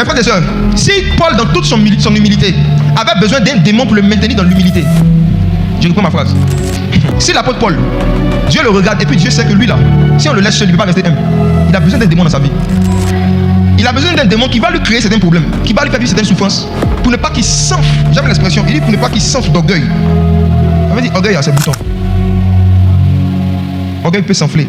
Mes frères et sœurs, si Paul, dans toute son humilité, avait besoin d'un démon pour le maintenir dans l'humilité, je reprends ma phrase. Si l'apôtre Paul, Dieu le regarde et puis Dieu sait que lui là, si on le laisse seul, il ne peut pas rester humble. Il a besoin d'un démon dans sa vie. Il a besoin d'un démon qui va lui créer certains problèmes, qui va lui faire vivre certaines souffrances, pour ne pas qu'il s'enfle. J'aime l'expression, il dit pour ne pas qu'il s'enfle d'orgueil. Ça veut dire orgueil a ses boutons. Orgueil peut s'enfler,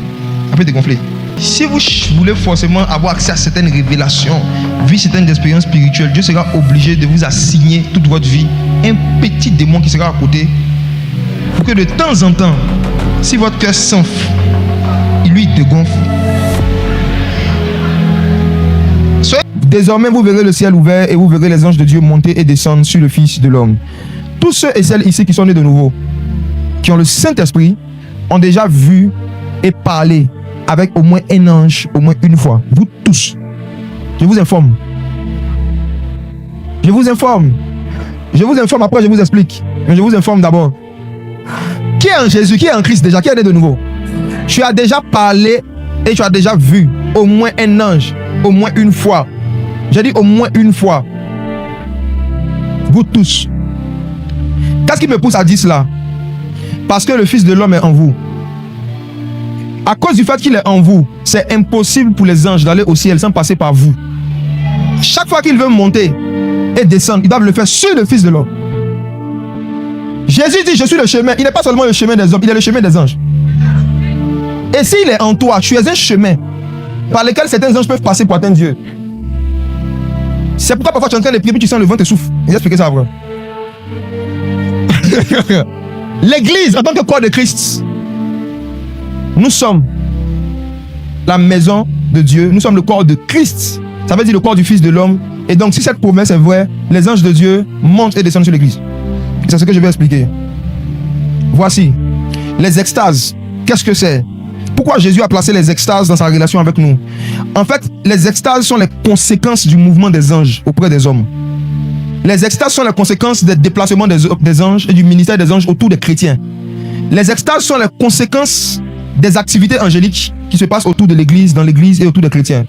ça peut dégonfler. Si vous voulez forcément avoir accès à certaines révélations, vivre certaines expériences spirituelles, Dieu sera obligé de vous assigner toute votre vie un petit démon qui sera à côté, pour que de temps en temps, si votre cœur s'enfle, il lui dégonfle. Désormais, vous verrez le ciel ouvert et vous verrez les anges de Dieu monter et descendre sur le Fils de l'homme. Tous ceux et celles ici qui sont nés de nouveau, qui ont le Saint-Esprit, ont déjà vu et parlé avec au moins un ange, au moins une fois. Vous tous. Je vous informe. Je vous informe. Je vous informe, après je vous explique. Mais je vous informe d'abord. Qui est en Jésus? Qui est en Christ déjà? Qui est né de nouveau? Tu as déjà parlé et tu as déjà vu au moins un ange, au moins une fois. J'ai dit au moins une fois. Vous tous. Qu'est-ce qui me pousse à dire cela? Parce que le Fils de l'homme est en vous. À cause du fait qu'il est en vous, c'est impossible pour les anges d'aller au ciel sans passer par vous. Chaque fois qu'ils veulent monter et descendre, ils doivent le faire sur le Fils de l'homme. Jésus dit, je suis le chemin. Il n'est pas seulement le chemin des hommes, il est le chemin des anges. Et s'il est en toi, tu es un chemin par lequel certains anges peuvent passer pour atteindre Dieu. C'est pourquoi parfois tu es en train de prier, puis tu sens le vent te souffle. Je vais expliquer ça après. L'église, en tant que corps de Christ, nous sommes la maison de Dieu, nous sommes le corps de Christ. Ça veut dire le corps du Fils de l'homme. Et donc, si cette promesse est vraie, les anges de Dieu montent et descendent sur l'église. C'est ce que je vais expliquer. Voici les extases. Qu'est-ce que c'est? Pourquoi Jésus a placé les extases dans sa relation avec nous? En fait, les extases sont les conséquences du mouvement des anges auprès des hommes. Les extases sont les conséquences des déplacements des anges et du ministère des anges autour des chrétiens. Les extases sont les conséquences des activités angéliques qui se passent autour de l'église, dans l'église et autour des chrétiens.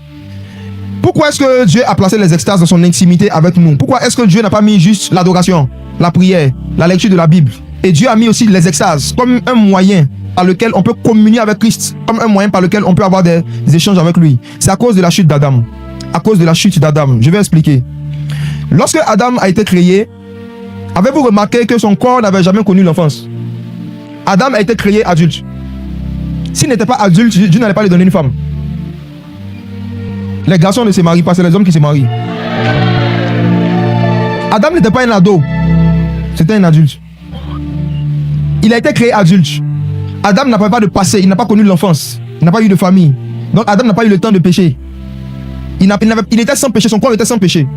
Pourquoi est-ce que Dieu a placé les extases dans son intimité avec nous? Pourquoi est-ce que Dieu n'a pas mis juste l'adoration, la prière, la lecture de la Bible? Et Dieu a mis aussi les extases comme un moyen par lequel on peut communier avec Christ, comme un moyen par lequel on peut avoir des échanges avec lui. C'est à cause de la chute d'Adam. À cause de la chute d'Adam. Je vais expliquer. Lorsque Adam a été créé, avez-vous remarqué que son corps n'avait jamais connu l'enfance? Adam a été créé adulte. S'il n'était pas adulte, Dieu n'allait pas lui donner une femme. Les garçons ne se marient pas, c'est les hommes qui se marient. Adam n'était pas un ado, c'était un adulte. Il a été créé adulte. Adam n'a pas de passé, il n'a pas connu l'enfance, il n'a pas eu de famille. Donc Adam n'a pas eu le temps de pécher. Il était sans péché, son corps était sans péché.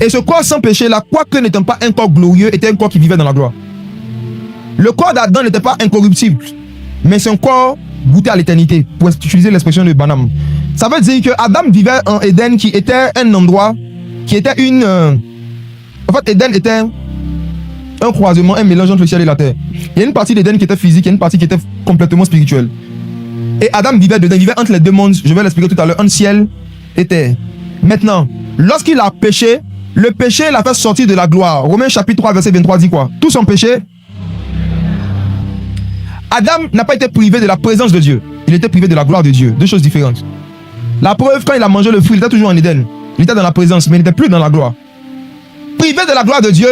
Et ce corps sans péché là, quoique n'étant pas un corps glorieux, était un corps qui vivait dans la gloire. Le corps d'Adam n'était pas incorruptible, mais son corps goûtait à l'éternité, pour utiliser l'expression de Banham. Ça veut dire que Adam vivait en Éden, qui était un endroit, qui était une... En fait, Éden était un croisement, un mélange entre le ciel et la terre. Il y a une partie d'Éden qui était physique, il y a une partie qui était complètement spirituelle. Et Adam vivait dedans, il vivait entre les deux mondes, je vais l'expliquer tout à l'heure, entre ciel et terre. Maintenant, lorsqu'il a péché, le péché l'a fait sortir de la gloire. Romains chapitre 3, verset 23 dit quoi? Tout son péché. Adam n'a pas été privé de la présence de Dieu. Il était privé de la gloire de Dieu. Deux choses différentes. La preuve, quand il a mangé le fruit, il était toujours en Éden. Il était dans la présence, mais il n'était plus dans la gloire. Privé de la gloire de Dieu,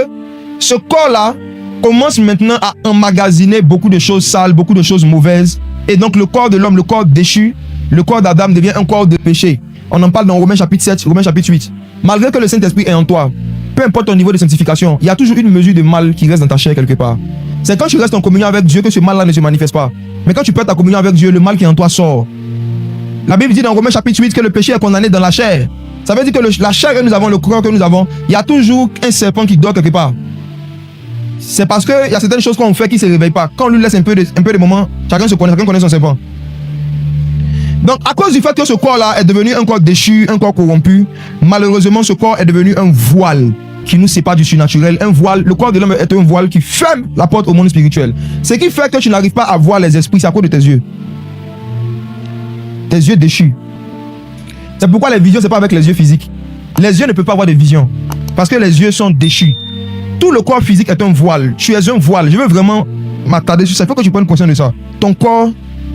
ce corps-là commence maintenant à emmagasiner beaucoup de choses sales, beaucoup de choses mauvaises. Et donc le corps de l'homme, le corps déchu, le corps d'Adam devient un corps de péché. On en parle dans Romains chapitre 7, Romains chapitre 8. Malgré que le Saint-Esprit est en toi, peu importe ton niveau de sanctification, il y a toujours une mesure de mal qui reste dans ta chair quelque part. C'est quand tu restes en communion avec Dieu que ce mal-là ne se manifeste pas. Mais quand tu perds ta communion avec Dieu, le mal qui est en toi sort. La Bible dit dans Romains chapitre 8 que le péché est condamné dans la chair. Ça veut dire que la chair que nous avons, le corps que nous avons, il y a toujours un serpent qui dort quelque part. C'est parce qu'il y a certaines choses qu'on fait qui ne se réveillent pas. Quand on lui laisse un peu de moment, chacun connaît son serpent. Donc, à cause du fait que ce corps-là est devenu un corps déchu, un corps corrompu, malheureusement, ce corps est devenu un voile qui nous sépare du surnaturel. Un voile, le corps de l'homme est un voile qui ferme la porte au monde spirituel. Ce qui fait que tu n'arrives pas à voir les esprits, c'est à cause de tes yeux. Tes yeux déchus. C'est pourquoi les visions, ce n'est pas avec les yeux physiques. Les yeux ne peuvent pas avoir de vision parce que les yeux sont déchus. Tout le corps physique est un voile. Tu es un voile. Je veux vraiment m'attarder sur ça. Il faut que tu prennes conscience de ça. Ton corps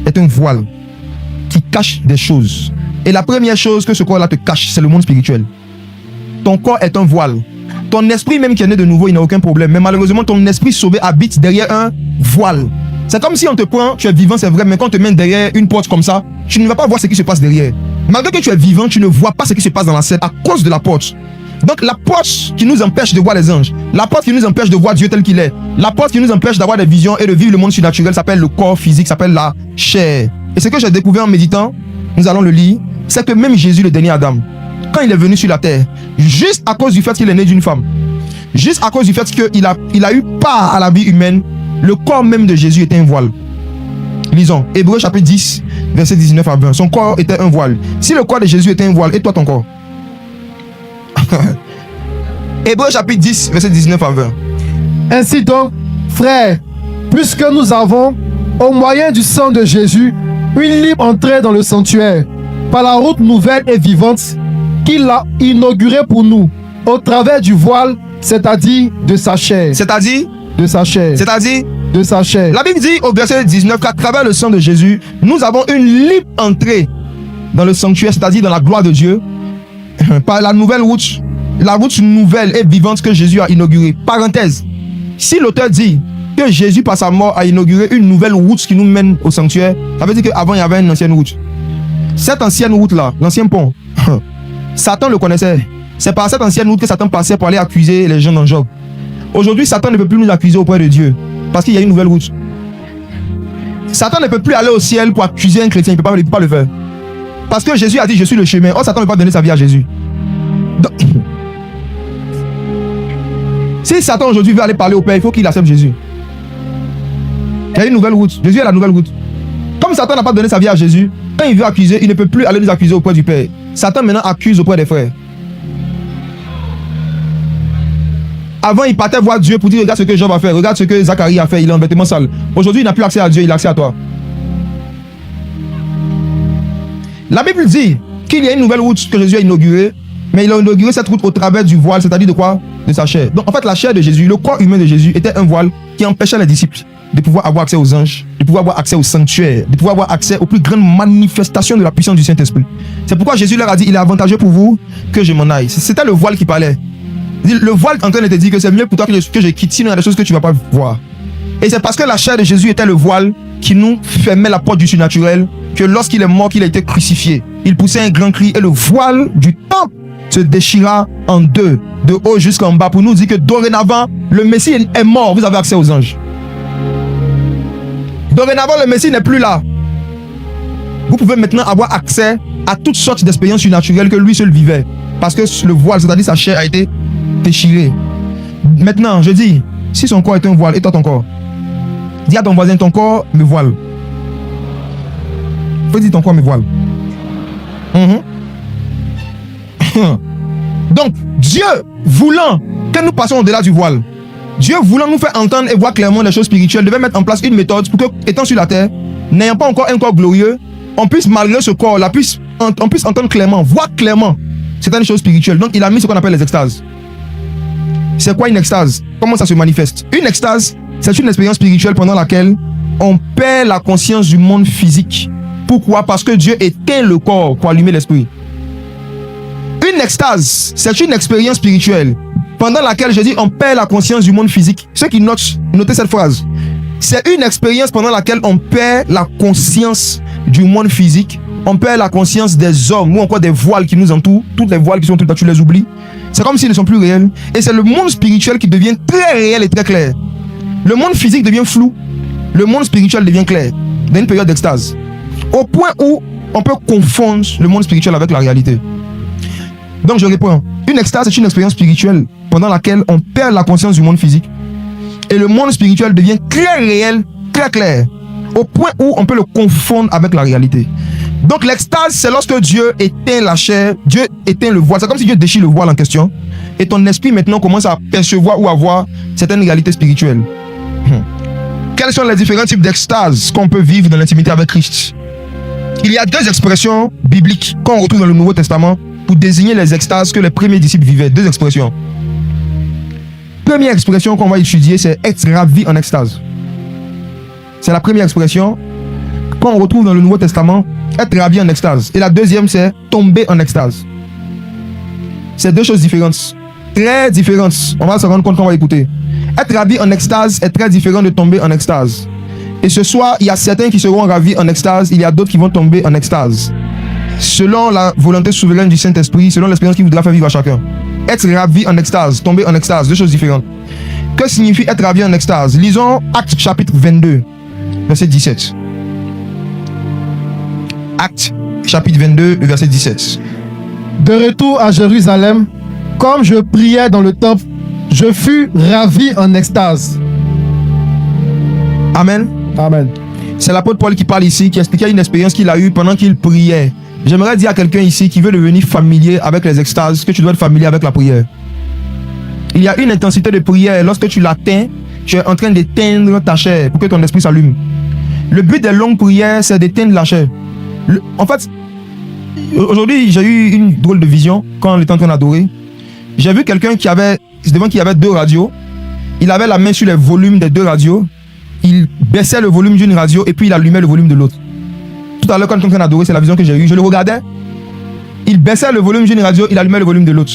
est un voile qui cache des choses. Et la première chose que ce corps-là te cache, c'est le monde spirituel. Ton corps est un voile. Ton esprit même qui est né de nouveau, il n'a aucun problème. Mais malheureusement, ton esprit sauvé habite derrière un voile. C'est comme si on te prend, tu es vivant, c'est vrai, mais quand on te met derrière une porte comme ça, tu ne vas pas voir ce qui se passe derrière. Malgré que tu es vivant, tu ne vois pas ce qui se passe dans la scène à cause de la porte. Donc la porte qui nous empêche de voir les anges, la porte qui nous empêche de voir Dieu tel qu'il est, la porte qui nous empêche d'avoir des visions et de vivre le monde surnaturel s'appelle le corps physique, s'appelle la chair. Et ce que j'ai découvert en méditant, nous allons le lire, c'est que même Jésus, le dernier Adam, quand il est venu sur la terre, juste à cause du fait qu'il est né d'une femme, juste à cause du fait qu'il a eu part à la vie humaine, le corps même de Jésus était un voile. Lisons, Hébreux chapitre 10, verset 19 à 20. Son corps était un voile. Si le corps de Jésus était un voile, et toi ton corps? Hébreux chapitre 10, verset 19 à 20. Ainsi donc, frères, puisque nous avons, au moyen du sang de Jésus, une libre entrée dans le sanctuaire, par la route nouvelle et vivante qu'il a inaugurée pour nous, au travers du voile, c'est-à-dire de sa chair. C'est-à-dire de sa chair. C'est-à-dire de sa chair. La Bible dit au verset 19 qu'à travers le sang de Jésus, nous avons une libre entrée dans le sanctuaire, c'est-à-dire dans la gloire de Dieu, par la nouvelle route, la route nouvelle et vivante que Jésus a inaugurée. Parenthèse, si l'auteur dit que Jésus par sa mort a inauguré une nouvelle route qui nous mène au sanctuaire, ça veut dire qu'avant il y avait une ancienne route. Cette ancienne route-là, l'ancien pont, Satan le connaissait. C'est par cette ancienne route que Satan passait pour aller accuser les gens dans Job. Aujourd'hui, Satan ne peut plus nous accuser auprès de Dieu parce qu'il y a une nouvelle route. Satan ne peut plus aller au ciel pour accuser un chrétien, il ne peut pas le faire. Parce que Jésus a dit, je suis le chemin. Oh, Satan ne peut pas donner sa vie à Jésus. Donc, si Satan aujourd'hui veut aller parler au Père, il faut qu'il accepte Jésus. Il y a une nouvelle route. Jésus est la nouvelle route. Comme Satan n'a pas donné sa vie à Jésus, quand il veut accuser, il ne peut plus aller nous accuser auprès du Père. Satan maintenant accuse auprès des frères. Avant, il partait voir Dieu pour dire, regarde ce que Job a fait, regarde ce que Zacharie a fait, il est en vêtements sales. Aujourd'hui, il n'a plus accès à Dieu, il a accès à toi. La Bible dit qu'il y a une nouvelle route que Jésus a inaugurée, mais il a inauguré cette route au travers du voile, c'est-à-dire de quoi? De sa chair. Donc en fait, la chair de Jésus, le corps humain de Jésus était un voile qui empêchait les disciples de pouvoir avoir accès aux anges, de pouvoir avoir accès au sanctuaire, de pouvoir avoir accès aux plus grandes manifestations de la puissance du Saint-Esprit. C'est pourquoi Jésus leur a dit, il est avantageux pour vous que je m'en aille. C'était le voile qui parlait. Le voile en train de te dire que c'est mieux pour toi que je quitte, sinon il y a des choses que tu ne vas pas voir. Et c'est parce que la chair de Jésus était le voile qui nous fermait la porte du surnaturel, que lorsqu'il est mort, qu'il a été crucifié, il poussait un grand cri et le voile du temple se déchira en deux, de haut jusqu'en bas, pour nous dire que dorénavant, le Messie est mort, vous avez accès aux anges. Dorénavant, le Messie n'est plus là. Vous pouvez maintenant avoir accès à toutes sortes d'expériences surnaturelles que lui seul vivait. Parce que le voile, c'est-à-dire sa chair, a été déchiré. Maintenant, je dis, si son corps est un voile, et toi ton corps, dis à ton voisin, ton corps me voile. Faut dire ton corps me voile. Donc, Dieu voulant que nous passions au-delà du voile, Dieu voulant nous faire entendre et voir clairement les choses spirituelles, devait mettre en place une méthode pour que, étant sur la terre, n'ayant pas encore un corps glorieux, on puisse, malgré ce corps-là, on puisse entendre clairement, voir clairement certaines choses spirituelles. Donc, il a mis ce qu'on appelle les extases. C'est quoi une extase? Comment ça se manifeste? Une extase, c'est une expérience spirituelle pendant laquelle on perd la conscience du monde physique. Pourquoi? Parce que Dieu éteint le corps pour allumer l'esprit. Une extase, c'est une expérience spirituelle pendant laquelle, je dis, on perd la conscience du monde physique. Ceux qui notez cette phrase. C'est une expérience pendant laquelle on perd la conscience du monde physique. On perd la conscience des hommes ou encore des voiles qui nous entourent. Toutes les voiles qui sont tout là, tu les oublies. C'est comme s'ils ne sont plus réels. Et c'est le monde spirituel qui devient très réel et très clair. Le monde physique devient flou. Le monde spirituel devient clair. Dans une période d'extase. Au point où on peut confondre le monde spirituel avec la réalité. Donc je réponds. Une extase est une expérience spirituelle pendant laquelle on perd la conscience du monde physique. Et le monde spirituel devient très réel, très clair. Au point où on peut le confondre avec la réalité. Donc l'extase, c'est lorsque Dieu éteint la chair, Dieu éteint le voile. C'est comme si Dieu déchire le voile en question. Et ton esprit maintenant commence à percevoir ou à voir certaines réalités spirituelles. Quels sont les différents types d'extase qu'on peut vivre dans l'intimité avec Christ? Il y a deux expressions bibliques qu'on retrouve dans le Nouveau Testament pour désigner les extases que les premiers disciples vivaient. 2 expressions. Première expression qu'on va étudier, c'est être ravi en extase. C'est la première expression qu'on retrouve dans le Nouveau Testament, être ravi en extase. Et la deuxième, c'est tomber en extase. C'est 2 choses différentes. Très différentes. On va se rendre compte qu'on va écouter. Être ravi en extase est très différent de tomber en extase. Et ce soir, il y a certains qui seront ravis en extase, il y a d'autres qui vont tomber en extase. Selon la volonté souveraine du Saint-Esprit, selon l'expérience qu'il voudra faire vivre à chacun. Être ravi en extase, tomber en extase, 2 choses différentes. Que signifie être ravi en extase? Lisons Actes chapitre 22, verset 17. Actes chapitre 22, verset 17. De retour à Jérusalem, comme je priais dans le temple, je fus ravi en extase. Amen. Amen. C'est l'apôtre Paul qui parle ici, qui expliquait une expérience qu'il a eue pendant qu'il priait. J'aimerais dire à quelqu'un ici qui veut devenir familier avec les extases que tu dois être familier avec la prière. Il y a une intensité de prière. Lorsque tu l'atteins, tu es en train d'éteindre ta chair pour que ton esprit s'allume. Le but des longues prières, c'est d'éteindre la chair. En fait, aujourd'hui, j'ai eu une drôle de vision quand on était en train d'adorer. J'ai vu quelqu'un devant qui avait 2 radios. Il avait la main sur les volumes des 2 radios. Il baissait le volume d'une radio et puis il allumait le volume de l'autre. Tout à l'heure, quand on était en train d'adorer, c'est la vision que j'ai eue. Je le regardais. Il baissait le volume d'une radio, il allumait le volume de l'autre.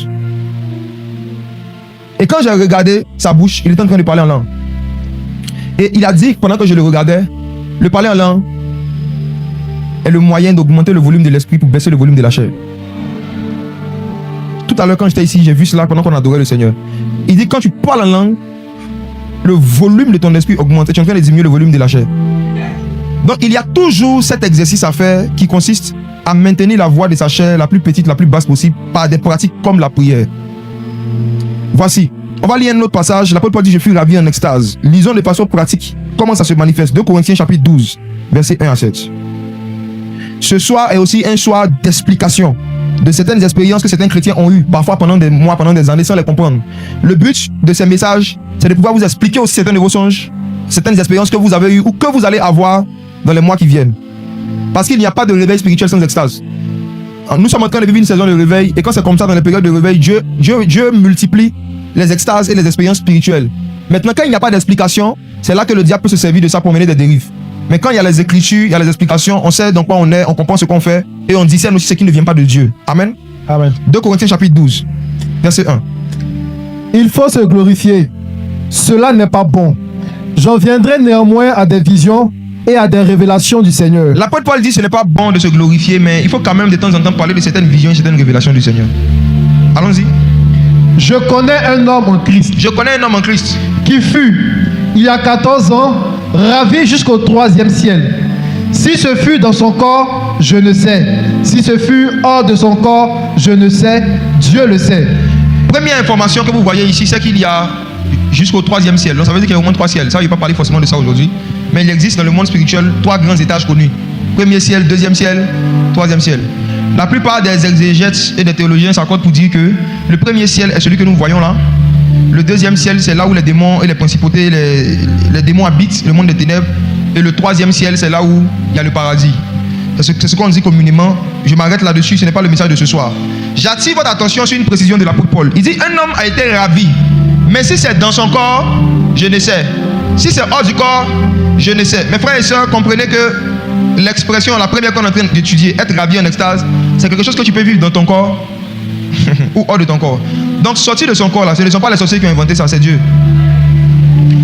Et quand j'ai regardé sa bouche, il était en train de parler en langue. Et il a dit, pendant que je le regardais, le parler en langue est le moyen d'augmenter le volume de l'esprit pour baisser le volume de la chair. Tout à l'heure, quand j'étais ici, j'ai vu cela pendant qu'on adorait le Seigneur. Il dit, quand tu parles en langue, le volume de ton esprit augmente et tu es en train de diminuer le volume de la chair. Donc, il y a toujours cet exercice à faire qui consiste à maintenir la voix de sa chair la plus petite, la plus basse possible par des pratiques comme la prière. Voici, on va lire un autre passage. L'apôtre Paul dit, je fus ravi en extase. Lisons de façon pratique comment ça se manifeste. 2 Corinthiens chapitre 12, versets 1 à 7. Ce soir est aussi un soir d'explication de certaines expériences que certains chrétiens ont eues, parfois pendant des mois, pendant des années, sans les comprendre. Le but de ces messages, c'est de pouvoir vous expliquer aussi certains de vos songes, certaines expériences que vous avez eues ou que vous allez avoir dans les mois qui viennent. Parce qu'il n'y a pas de réveil spirituel sans extase. Nous sommes en train de vivre une saison de réveil, et quand c'est comme ça dans les périodes de réveil, Dieu multiplie les extases et les expériences spirituelles. Maintenant, quand il n'y a pas d'explication, c'est là que le diable peut se servir de ça pour mener des dérives. Mais quand il y a les écritures, il y a les explications, on sait dans quoi on est, on comprend ce qu'on fait, et on discerne aussi ce qui ne vient pas de Dieu. Amen. Amen. 2 Corinthiens chapitre 12, verset 1. Il faut se glorifier. Cela n'est pas bon. J'en viendrai néanmoins à des visions et à des révélations du Seigneur. L'apôtre Paul dit ce n'est pas bon de se glorifier, mais il faut quand même de temps en temps parler de certaines visions et certaines révélations du Seigneur. Allons-y. Je connais un homme en Christ. Je connais un homme en Christ Qui fut, il y a 14 ans, ravi jusqu'au 3e ciel. Si ce fut dans son corps, je ne sais. Si ce fut hors de son corps, je ne sais. Dieu le sait. Première information que vous voyez ici, c'est qu'il y a jusqu'au 3e ciel. Donc ça veut dire qu'il y a au moins 3 ciels. Ça, je ne vais pas parler forcément de ça aujourd'hui. Mais il existe dans le monde spirituel 3 grands étages connus. Premier ciel, 2e ciel, 3e ciel. La plupart des exégètes et des théologiens s'accordent pour dire que le premier ciel est celui que nous voyons là. Le 2e ciel, c'est là où les démons et les principautés, les démons habitent, le monde des ténèbres. Et le 3e ciel, c'est là où il y a le paradis. C'est ce qu'on dit communément. Je m'arrête là-dessus, ce n'est pas le message de ce soir. J'attire votre attention sur une précision de l'apôtre Paul. Il dit, un homme a été ravi. Mais si c'est dans son corps, je ne sais. Si c'est hors du corps, je ne sais. Mes frères et sœurs, comprenez que l'expression, la première qu'on est en train d'étudier, être ravi en extase, c'est quelque chose que tu peux vivre dans ton corps ou hors de ton corps. Donc sortir de son corps là, ce ne sont pas les sorciers qui ont inventé ça, c'est Dieu.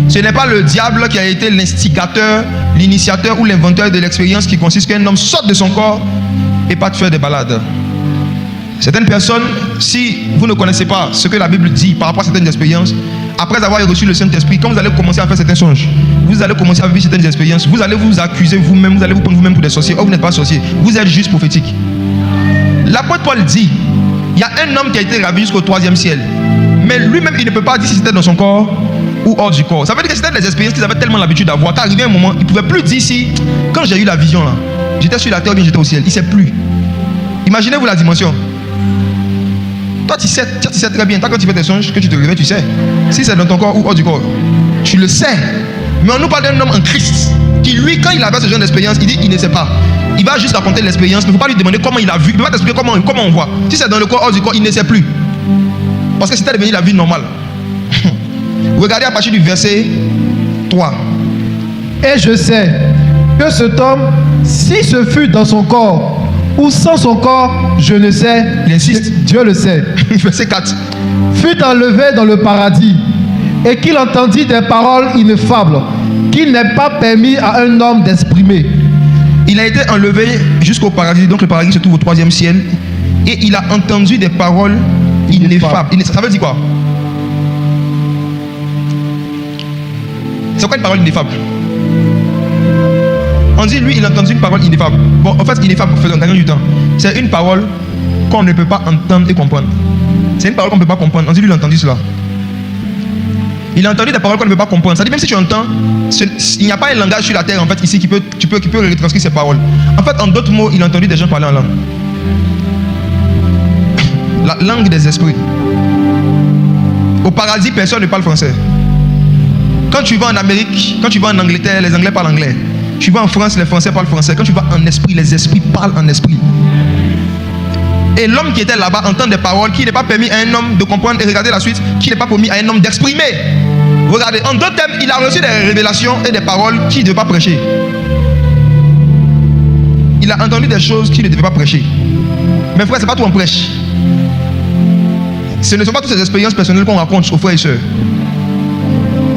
Ce n'est pas le diable qui a été l'instigateur, l'initiateur ou l'inventeur de l'expérience qui consiste qu'un homme sorte de son corps et pas de faire des balades. Certaines personnes, si vous ne connaissez pas ce que la Bible dit par rapport à certaines expériences, après avoir reçu le Saint-Esprit, quand vous allez commencer à faire certains songes, vous allez commencer à vivre certaines expériences, vous allez vous accuser vous-même, vous allez vous prendre vous-même pour des sorciers. Oh, vous n'êtes pas sorcier, vous êtes juste prophétique. L'apôtre Paul dit, il y a un homme qui a été ravi jusqu'au 3e ciel, mais lui-même il ne peut pas dire si c'était dans son corps ou hors du corps. Ça veut dire que c'était des expériences qu'ils avaient tellement l'habitude d'avoir qu'arrivé un moment, il ne pouvait plus dire si, quand j'ai eu la vision là, j'étais sur la terre ou bien j'étais au ciel. Il ne sait plus. Imaginez-vous la dimension. Toi tu sais très bien, quand tu fais tes songes, que tu te réveilles, tu sais. Si c'est dans ton corps ou hors du corps, tu le sais. Mais on nous parle d'un homme en Christ, qui lui, quand il avait ce genre d'expérience, il dit il ne sait pas. Il va juste raconter l'expérience. Il ne faut pas lui demander comment il a vu. Il ne va pas t'expliquer comment on voit. Si c'est dans le corps, hors du corps, il ne sait plus. Parce que c'était devenu la vie normale. Regardez à partir du verset 3. Et je sais que cet homme, si ce fut dans son corps ou sans son corps, je ne sais. Il insiste. Dieu le sait. Verset 4. Fut enlevé dans le paradis et qu'il entendit des paroles ineffables qu'il n'est pas permis à un homme d'exprimer. Il a été enlevé jusqu'au paradis. Donc le paradis se trouve au 3e ciel. Et il a entendu des paroles ineffables. Ça veut dire quoi? C'est quoi une parole ineffable? On dit, lui, il a entendu une parole ineffable. Bon, en fait, ineffable, faisons gagner du temps. C'est une parole qu'on ne peut pas entendre et comprendre. C'est une parole qu'on ne peut pas comprendre. On dit, lui, il a entendu cela. Il a entendu des paroles qu'on ne peut pas comprendre. Ça dit, même si tu entends, il n'y a pas un langage sur la terre, en fait, ici, qui peut retranscrire ces paroles. En fait, en d'autres mots, il a entendu des gens parler en langue. La langue des esprits. Au paradis, personne ne parle français. Quand tu vas en Amérique, quand tu vas en Angleterre, les Anglais parlent anglais. Tu vas en France, les Français parlent français. Quand tu vas en esprit, les esprits parlent en esprit. Et l'homme qui était là-bas entend des paroles qui n'est pas permis à un homme de comprendre. Et regardez la suite, qui n'est pas permis à un homme d'exprimer. Regardez, en d'autres termes, il a reçu des révélations et des paroles qu'il ne devait pas prêcher. Il a entendu des choses qu'il ne devait pas prêcher. Mais frère, ce n'est pas tout en prêche. Ce ne sont pas toutes ces expériences personnelles qu'on raconte aux frères et sœurs.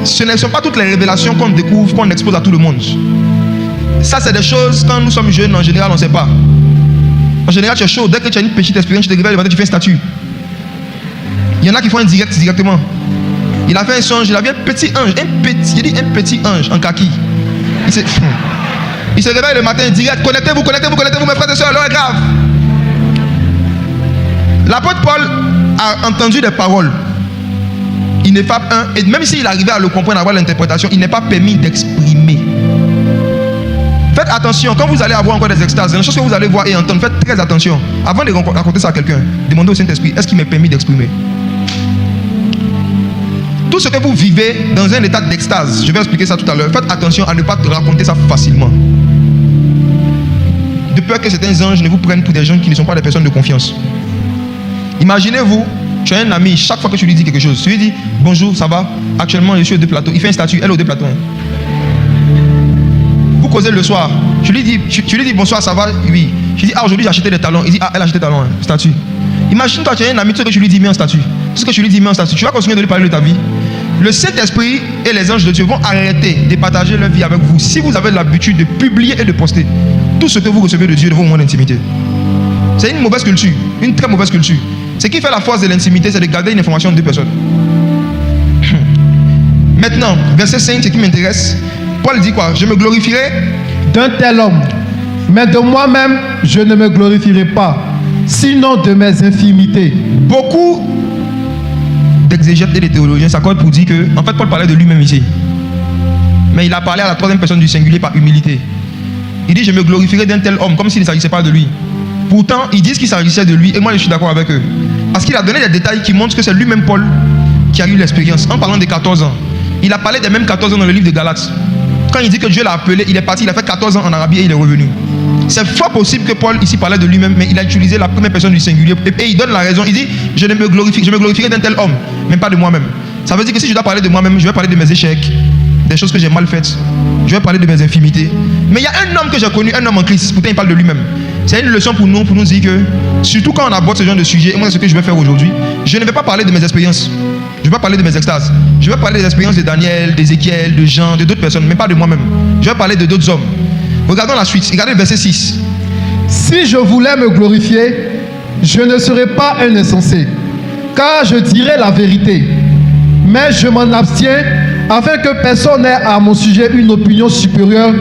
Ce ne sont pas toutes les révélations qu'on découvre, qu'on expose à tout le monde. Ça, c'est des choses, quand nous sommes jeunes, en général, on ne sait pas. En général, tu es chaud. Dès que tu as une petite expérience, tu te réveilles le matin, tu fais un statut. Il y en a qui font un direct directement. Il a fait un songe, il a vu un petit ange, un petit ange en kaki. Il se réveille le matin direct. Connectez-vous, mes frères et sœurs, l'heure est grave. L'apôtre Paul a entendu des paroles ineffables, et même s'il arrivait à le comprendre, à avoir l'interprétation, il n'est pas permis d'exprimer. Faites attention, quand vous allez avoir encore des extases, des choses que vous allez voir et entendre, faites très attention. Avant de raconter ça à quelqu'un, demandez au Saint-Esprit, est-ce qu'il m'est permis d'exprimer? Tout ce que vous vivez dans un état d'extase, je vais expliquer ça tout à l'heure, faites attention à ne pas raconter ça facilement. De peur que certains anges ne vous prennent pour des gens qui ne sont pas des personnes de confiance. Imaginez-vous, tu as un ami, chaque fois que tu lui dis quelque chose, tu lui dis bonjour, ça va? Actuellement, je suis aux 2 plateaux. Il fait un statut, elle est aux 2 plateaux. Vous causez le soir, tu lui dis bonsoir, ça va? Oui. Je dis aujourd'hui j'ai acheté des talons. Il dit elle a acheté des talons, statut. Imagine-toi, tu as un ami, tout ce que tu lui dis, mets en statut. Tout ce que tu lui dis, mets en statut. Tu vas continuer de lui parler de ta vie. Le Saint-Esprit et les anges de Dieu vont arrêter de partager leur vie avec vous si vous avez l'habitude de publier et de poster tout ce que vous recevez de Dieu de vos moments d'intimité. C'est une mauvaise culture, une très mauvaise culture. Ce qui fait la force de l'intimité, c'est de garder une information de 2 personnes. Maintenant, verset 5, ce qui m'intéresse, Paul dit quoi? Je me glorifierai d'un tel homme, mais de moi-même, je ne me glorifierai pas, sinon de mes infimités. Beaucoup d'exégètes et de théologiens s'accordent pour dire que, en fait, Paul parlait de lui-même ici. Mais il a parlé à la 3e personne du singulier par humilité. Il dit, je me glorifierai d'un tel homme, comme s'il ne s'agissait pas de lui. Pourtant, ils disent qu'il s'agissait de lui, et moi je suis d'accord avec eux. Parce qu'il a donné des détails qui montrent que c'est lui-même Paul qui a eu l'expérience. En parlant des 14 ans, il a parlé des mêmes 14 ans dans le livre de Galates. Quand il dit que Dieu l'a appelé, il est parti, il a fait 14 ans en Arabie et il est revenu. C'est fort possible que Paul ici parlait de lui-même, mais il a utilisé la première personne du singulier. Et il donne la raison, il dit, je me glorifierai d'un tel homme, même pas de moi-même. Ça veut dire que si je dois parler de moi-même, je vais parler de mes échecs, des choses que j'ai mal faites. Je vais parler de mes infimités. Mais il y a un homme que j'ai connu, un homme en Christ, pourtant il parle de lui-même. C'est une leçon pour nous dire que, surtout quand on aborde ce genre de sujet, et moi c'est ce que je vais faire aujourd'hui, je ne vais pas parler de mes expériences. Je ne vais pas parler de mes extases. Je vais parler des expériences de Daniel, d'Ézéchiel, de Jean, de d'autres personnes, mais pas de moi-même. Je vais parler de d'autres hommes. Regardons la suite. Regardez le verset 6. Si je voulais me glorifier, je ne serais pas un insensé, car je dirais la vérité. Mais je m'en abstiens afin que personne n'ait à mon sujet une opinion supérieure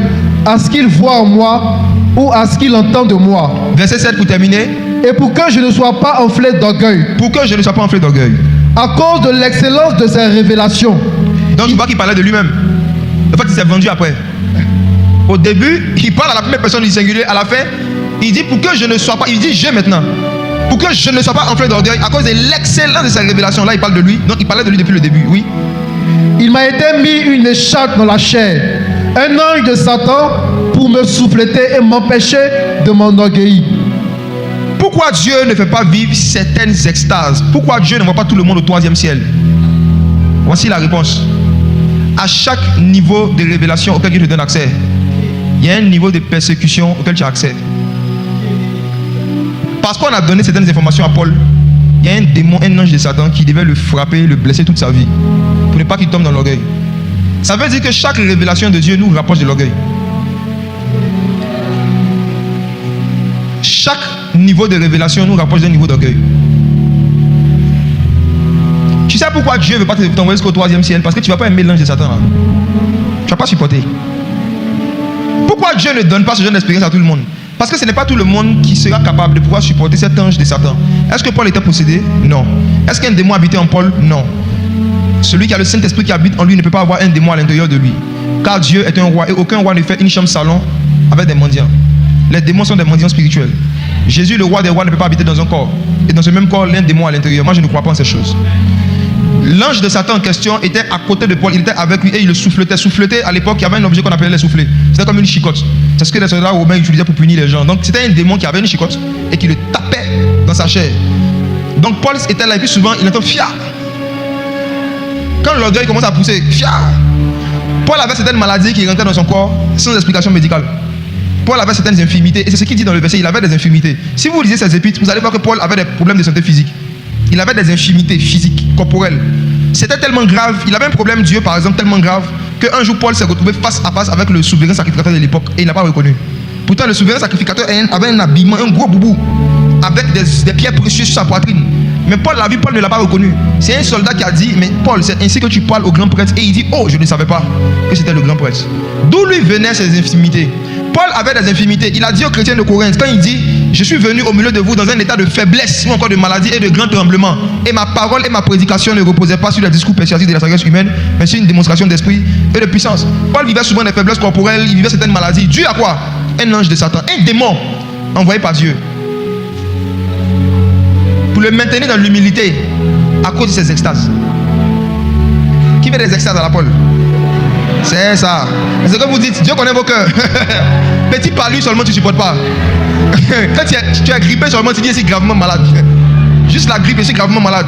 à ce qu'il voit en moi ou à ce qu'il entend de moi. Verset 7 pour terminer. Et pour que je ne sois pas enflé d'orgueil. Pour que je ne sois pas enflé d'orgueil. À cause de l'excellence de ses révélations. Donc tu vois qu'il parlait de lui-même. En fait, il s'est vendu après. Au début, il parle à la première personne du singulier. À la fin, il dit pour que je ne sois pas. Il dit je maintenant. Pour que je ne sois pas enflé d'orgueil à cause de l'excellence de ses révélations. Là, il parle de lui. Donc il parlait de lui depuis le début. Oui. Il m'a été mis une écharpe dans la chair, un ange de Satan pour me souffleter et m'empêcher de mon orgueil. Pourquoi Dieu ne fait pas vivre certaines extases? Pourquoi Dieu ne voit pas tout le monde au 3e ciel? Voici la réponse. À chaque niveau de révélation auquel Dieu te donne accès, il y a un niveau de persécution auquel tu as accès. Parce qu'on a donné certaines informations à Paul, il y a un démon, un ange de Satan qui devait le frapper, le blesser toute sa vie pour ne pas qu'il tombe dans l'orgueil. Ça veut dire que chaque révélation de Dieu nous rapproche de l'orgueil. Chaque niveau de révélation nous rapproche d'un niveau d'orgueil. Tu sais pourquoi Dieu ne veut pas t'envoyer jusqu'au 3e ciel? Parce que tu ne vas pas aimer l'ange de Satan là. Tu ne vas pas supporter. Pourquoi Dieu ne donne pas ce genre d'expérience à tout le monde? Parce que ce n'est pas tout le monde qui sera capable de pouvoir supporter cet ange de Satan. Est-ce que Paul était possédé? Non. Est-ce qu'un démon habitait en Paul? Non. Celui qui a le Saint-Esprit qui habite en lui ne peut pas avoir un démon à l'intérieur de lui. Car Dieu est un roi et aucun roi ne fait une chambre salon avec des mendiants. Les démons sont des mendiants spirituels. Jésus, le roi des rois, ne peut pas habiter dans un corps. Et dans ce même corps, l'un démon à l'intérieur. Moi, je ne crois pas en ces choses. L'ange de Satan en question était à côté de Paul, il était avec lui et il le souffletait. Souffleter, à l'époque, il y avait un objet qu'on appelait les soufflets. C'était comme une chicotte. C'est ce que les soldats romains utilisaient pour punir les gens. Donc c'était un démon qui avait une chicotte et qui le tapait dans sa chair. Donc Paul était là et puis souvent il entend fia. Quand l'orgueil commence à pousser, fia. Paul avait certaines maladies qui rentraient dans son corps sans explication médicale. Paul avait certaines infirmités et c'est ce qu'il dit dans le verset, il avait des infirmités. Si vous lisez ses épîtres, vous allez voir que Paul avait des problèmes de santé physique. Il avait des infirmités physiques, corporelles. C'était tellement grave, il avait un problème Dieu par exemple tellement grave qu'un jour Paul s'est retrouvé face à face avec le souverain sacrificateur de l'époque et il n'a pas reconnu. Pourtant le souverain sacrificateur avait un habillement, un gros boubou avec des pierres précieuses sur sa poitrine. Mais Paul l'a vu, Paul ne l'a pas reconnu. C'est un soldat qui a dit, mais Paul, c'est ainsi que tu parles au grand prêtre. Et il dit, oh, je ne savais pas que c'était le grand prêtre. D'où lui venaient ces infirmités? Paul avait des infirmités. Il a dit aux chrétiens de Corinthe, quand il dit, je suis venu au milieu de vous dans un état de faiblesse ou encore de maladie et de grand tremblement. Et ma parole et ma prédication ne reposaient pas sur les discours persuasifs de la sagesse humaine, mais sur une démonstration d'esprit et de puissance. Paul vivait souvent des faiblesses corporelles, il vivait certaines maladies. Dû à quoi? Un ange de Satan, un démon envoyé par Dieu. Pour le maintenir dans l'humilité à cause de ses extases. Qui fait des extases à la Paul? C'est ça. C'est comme vous dites, Dieu connaît vos cœurs. Petit par lui seulement tu ne supportes pas. Quand tu es grippé seulement tu dis je suis gravement malade. Juste la grippe, je suis gravement malade.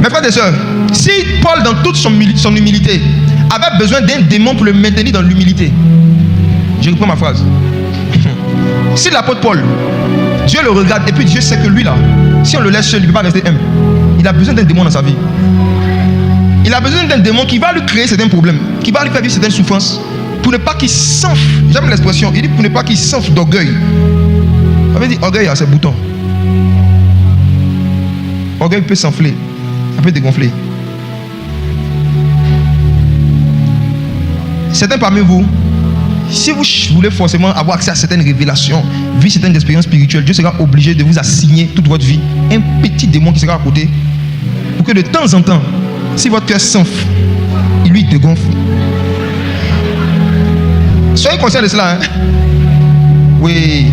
Mes frères et sœurs, si Paul dans toute son humilité avait besoin d'un démon pour le maintenir dans l'humilité, je reprends ma phrase. Si l'apôtre Paul, Dieu le regarde et puis Dieu sait que lui là, si on le laisse seul, il ne peut pas rester humble. Il a besoin d'un démon dans sa vie. Il a besoin d'un démon qui va lui créer certains problèmes, qui va lui faire vivre certaines souffrances, pour ne pas qu'il s'enfle. J'aime l'expression, il dit pour ne pas qu'il s'enfle d'orgueil. Ça veut dire orgueil a ses boutons. Orgueil peut s'enfler, ça peut dégonfler. Certains parmi vous, si vous voulez forcément avoir accès à certaines révélations, vivre certaines expériences spirituelles, Dieu sera obligé de vous assigner toute votre vie un petit démon qui sera à côté, pour que de temps en temps, si votre cœur s'enfle, il lui dégonfle. Soyez conscients de cela. Hein? Oui.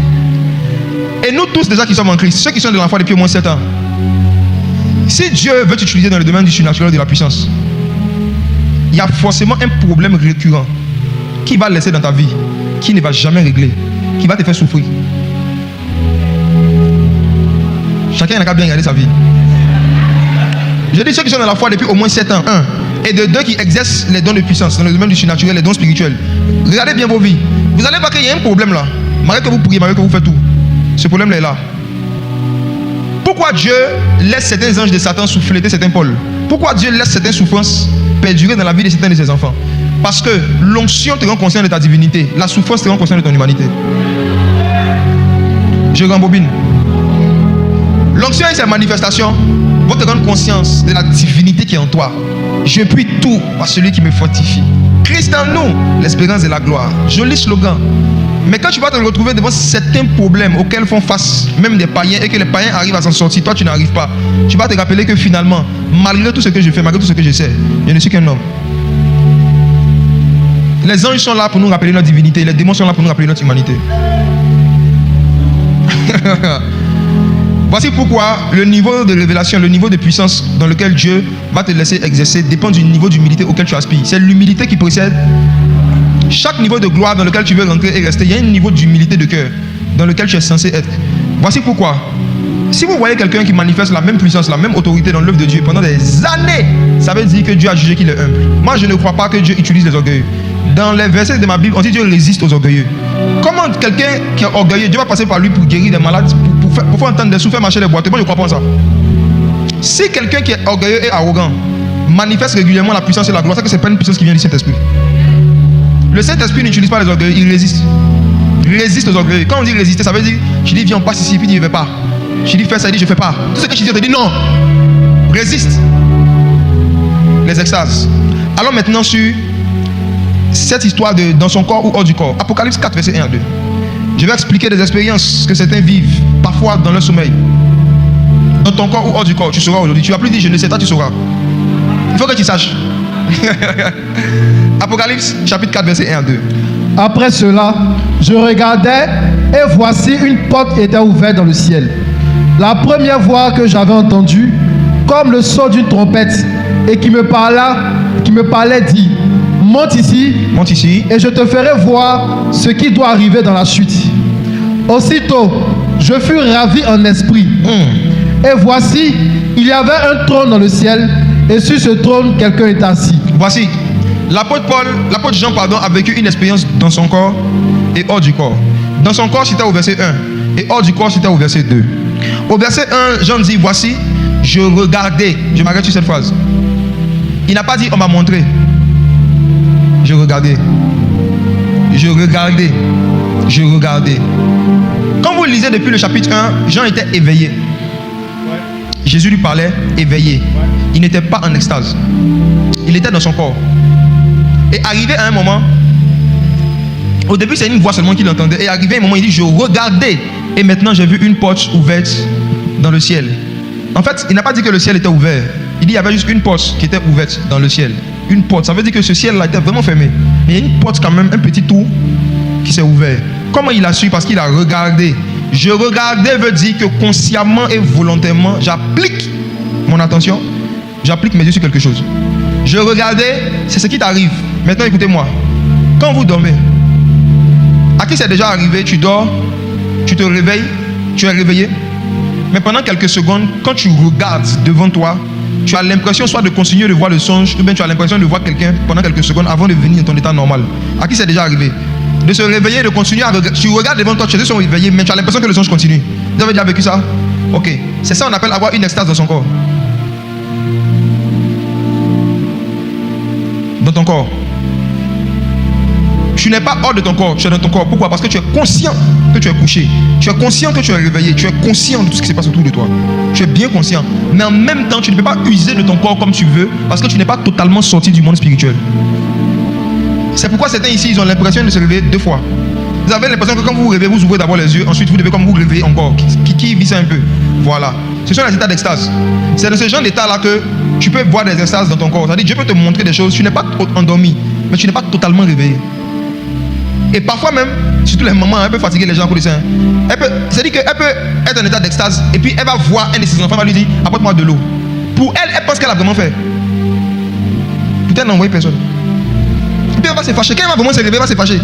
Et nous tous déjà qui sommes en Christ, ceux qui sont de l'enfant depuis au moins 7 ans, si Dieu veut t'utiliser dans le domaine du surnaturel de la puissance, il y a forcément un problème récurrent qui va laisser dans ta vie, qui ne va jamais régler, qui va te faire souffrir. Chacun n'a qu'à bien regarder sa vie. Je dis ceux qui sont dans la foi depuis au moins 7 ans, 1, et de 2 qui exercent les dons de puissance dans le domaine du surnaturel, les dons spirituels. Regardez bien vos vies. Vous allez voir qu'il y a un problème là. Malgré que vous priez, malgré que vous faites tout, ce problème là est là. Pourquoi Dieu laisse certains anges de Satan souffler certains Paul? Pourquoi Dieu laisse certaines souffrances perdurer dans la vie de certains de ses enfants? Parce que l'onction te rend conscient de ta divinité, la souffrance te rend conscient de ton humanité. Je rembobine. L'onction et ses manifestations vont te rendre conscience de la divinité qui est en toi. Je puis tout par celui qui me fortifie. Christ en nous, l'espérance et la gloire. Joli slogan. Mais quand tu vas te retrouver devant certains problèmes auxquels font face même des païens et que les païens arrivent à s'en sortir, toi tu n'arrives pas, tu vas te rappeler que finalement, malgré tout ce que je fais, malgré tout ce que je sais, je ne suis qu'un homme. Les anges sont là pour nous rappeler notre divinité, les démons sont là pour nous rappeler notre humanité. Voici pourquoi le niveau de révélation, le niveau de puissance dans lequel Dieu va te laisser exercer dépend du niveau d'humilité auquel tu aspires. C'est l'humilité qui précède chaque niveau de gloire dans lequel tu veux rentrer et rester. Il y a un niveau d'humilité de cœur. dans lequel tu es censé être. Voici pourquoi. Si vous voyez quelqu'un qui manifeste la même puissance, la même autorité dans l'œuvre de Dieu pendant des années, ça veut dire que Dieu a jugé qu'il est humble. Moi, je ne crois pas que Dieu utilise les orgueilleux. Dans les versets de ma Bible, on dit que Dieu résiste aux orgueilleux. Comment quelqu'un qui est orgueilleux, Dieu va passer par lui pour guérir des malades, pour faire entendre des souffles, marcher des boiteux? Moi, je ne crois pas en ça. Si quelqu'un qui est orgueilleux et arrogant manifeste régulièrement la puissance et la gloire, c'est que ce n'est pas une puissance qui vient du Saint-Esprit. Le Saint-Esprit n'utilise pas les orgueilleux, il résiste. Il résiste aux orgueilleux. Quand on dit résister, ça veut dire, je dis viens, on passe ici, puis il ne veut pas. Je dis fais ça, il dit je ne fais pas. Tout ce que je dis, on te dit non. Résiste. Les extases. Allons maintenant sur cette histoire de dans son corps ou hors du corps. Apocalypse 4, verset 1 à 2. Je vais expliquer des expériences que certains vivent, parfois dans leur sommeil. Dans ton corps ou hors du corps, tu sauras aujourd'hui. Tu vas plus dire je ne sais pas, tu sauras. Il faut que tu saches. Apocalypse chapitre 4, verset 1 à 2. Après cela, je regardais et voici une porte était ouverte dans le ciel. La première voix que j'avais entendue, comme le son d'une trompette, et qui me parlait dit, monte ici, et je te ferai voir ce qui doit arriver dans la suite. Aussitôt, je fus ravi en esprit. Et voici, il y avait un trône dans le ciel, et sur ce trône, quelqu'un est assis. Voici, l'apôtre Jean, a vécu une expérience dans son corps et hors du corps. Dans son corps, c'était au verset 1, et hors du corps, c'était au verset 2. Au verset 1, Jean dit, voici, je regardais. Je m'arrête sur cette phrase. Il n'a pas dit, on m'a montré. Je regardais. Je regardais. Je regardais. Quand vous lisez depuis le chapitre 1, Jean était éveillé. Jésus lui parlait éveillé. Il n'était pas en extase. Il était dans son corps. Et arrivé à un moment, au début c'est une voix seulement qu'il entendait. Et arrivé à un moment, il dit, je regardais. Et maintenant j'ai vu une porte ouverte dans le ciel. En fait, il n'a pas dit que le ciel était ouvert. Il dit qu'il y avait juste une porte qui était ouverte dans le ciel. Une porte, ça veut dire que ce ciel-là était vraiment fermé. Mais il y a une porte quand même, un petit trou qui s'est ouvert. Comment il a su? Parce qu'il a regardé. Je regardais veut dire que consciemment et volontairement, j'applique mon attention, j'applique mes yeux sur quelque chose. Je regardais, c'est ce qui t'arrive. Maintenant écoutez-moi. Quand vous dormez, à qui c'est déjà arrivé? Tu dors, tu te réveilles, tu es réveillé. Mais pendant quelques secondes, quand tu regardes devant toi, tu as l'impression soit de continuer de voir le songe, ou bien tu as l'impression de voir quelqu'un pendant quelques secondes avant de venir dans ton état normal. À qui c'est déjà arrivé? De se réveiller, de continuer à regarder. Tu regardes devant toi, tu es déjà réveillé, mais tu as l'impression que le songe continue. Vous avez déjà vécu ça? Ok. C'est ça qu'on appelle avoir une extase dans son corps. Dans ton corps. Tu n'es pas hors de ton corps, tu es dans ton corps. Pourquoi? Parce que tu es conscient que tu es couché. Tu es conscient que tu es réveillé. Tu es conscient de tout ce qui se passe autour de toi. Tu es bien conscient. Mais en même temps, tu ne peux pas user de ton corps comme tu veux parce que tu n'es pas totalement sorti du monde spirituel. C'est pourquoi certains ici, ils ont l'impression de se réveiller deux fois. Vous avez l'impression que quand vous vous réveillez, vous ouvrez d'abord les yeux. Ensuite, vous devez comme vous réveiller encore. Qui vit ça un peu? Voilà. Ce sont les états d'extase. C'est de ce genre d'état-là que tu peux voir des extases dans ton corps. C'est-à-dire, Dieu peut te montrer des choses. Tu n'es pas endormi, mais tu n'es pas totalement réveillé. Et parfois même, surtout les mamans, elle peut fatiguer les gens pour les seins. C'est-à-dire qu'elle peut être en état d'extase et puis elle va voir un de ses enfants, elle va lui dire apporte-moi de l'eau. Pour elle, elle pense qu'elle a vraiment fait. Peut-être elle n'a envoyé personne. Et puis elle va se fâcher. Quand elle va vraiment se réveiller, elle va se fâcher.